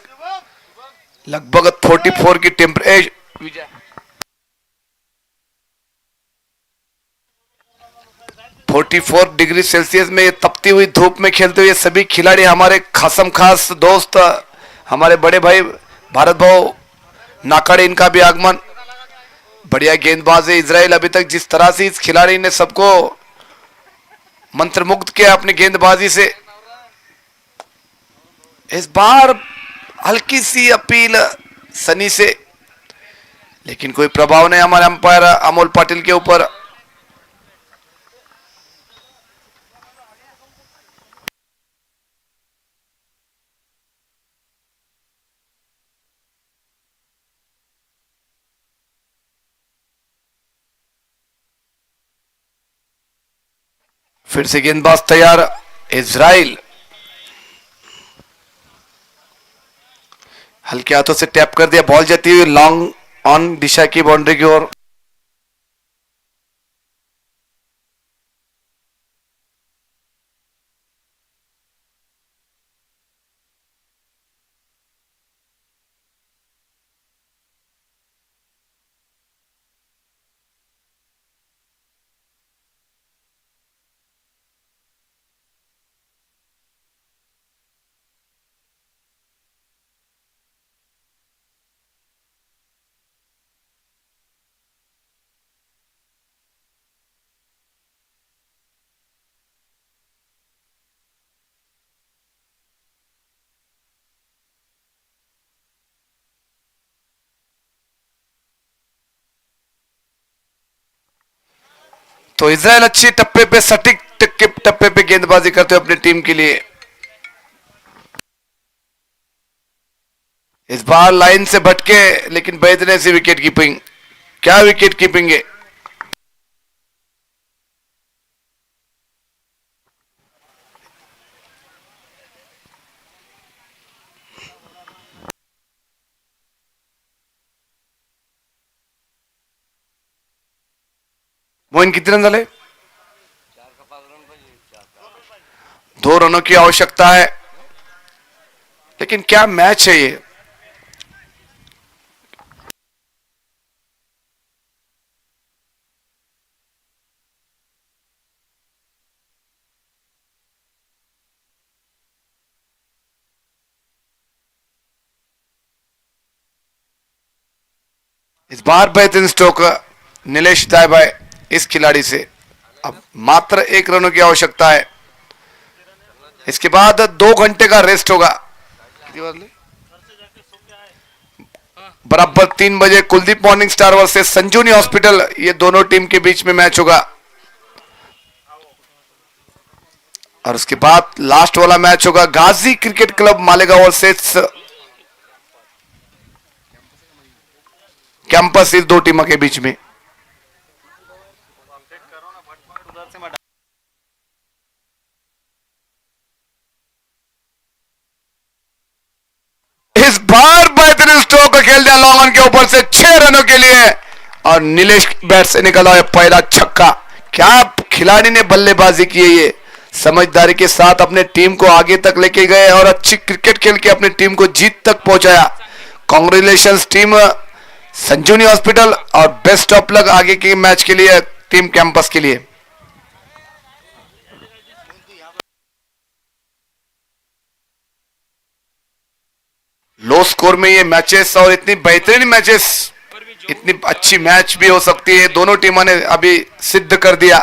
लगभग 44 की टेम्परेचर 44 डिग्री सेल्सियस में ये तपती हुई धूप में खेलते हुए सभी खिलाड़ी हमारे खासम खास दोस्त हमारे बड़े भाई भारत भाव नाकाड़े इनका भी आगमन बढ़िया गेंदबाज है इजराइल अभी तक जिस तरह से इस खिलाड़ी ने सबको मंत्रमुग्ध किया अपनी गेंदबाजी से इस बार हल्की सी अपील सनी से लेकिन कोई प्रभाव नहीं हमारे अंपायर अमोल पाटिल के ऊपर फिर से गेंदबाज तैयार इजराइल हल्के हाथों से टैप कर दिया बॉल जाती हुई लॉन्ग ऑन दिशा की बाउंड्री की ओर तो इजराइल अच्छी टप्पे पे सटीक टप्पे पे गेंदबाजी करते हुए अपनी टीम के लिए इस बार लाइन से भटके लेकिन बेहतरीन सी विकेट कीपिंग क्या विकेट कीपिंग है मोइन कितने रन डाले 2 रनों की आवश्यकता है लेकिन क्या मैच है ये इस बार बेहतरीन स्ट्रोक नीलेश दायभाई इस खिलाड़ी से अब मात्र 1 रनों की आवश्यकता है इसके बाद 2 घंटे का रेस्ट होगा बराबर 3 बजे कुलदीप मॉर्निंग स्टार वर्सेस संजीवनी हॉस्पिटल ये दोनों टीम के बीच में मैच होगा और उसके बाद लास्ट वाला मैच होगा Ghazi cricket club Malegaon versus campus, इस दो टीमों के बीच में। इस बार बेहतरीन स्ट्रोक खेल दिया लॉन्ग ऑन के ऊपर से 6 रनों के लिए, और नीलेश बैट से निकला है पहला छक्का। क्या खिलाड़ी ने बल्लेबाजी की है, ये समझदारी के साथ अपने टीम को आगे तक लेके गए और अच्छी क्रिकेट खेल के अपनी टीम को जीत तक पहुंचाया। कांग्रेचुलेशंस टीम संजीवनी हॉस्पिटल, और बेस्ट ऑफ लक आगे के मैच के लिए टीम कैंपस के लिए। लो स्कोर में ये मैचेस और इतनी बेहतरीन मैचेस, इतनी अच्छी मैच भी हो सकती है, दोनों टीमों ने अभी सिद्ध कर दिया।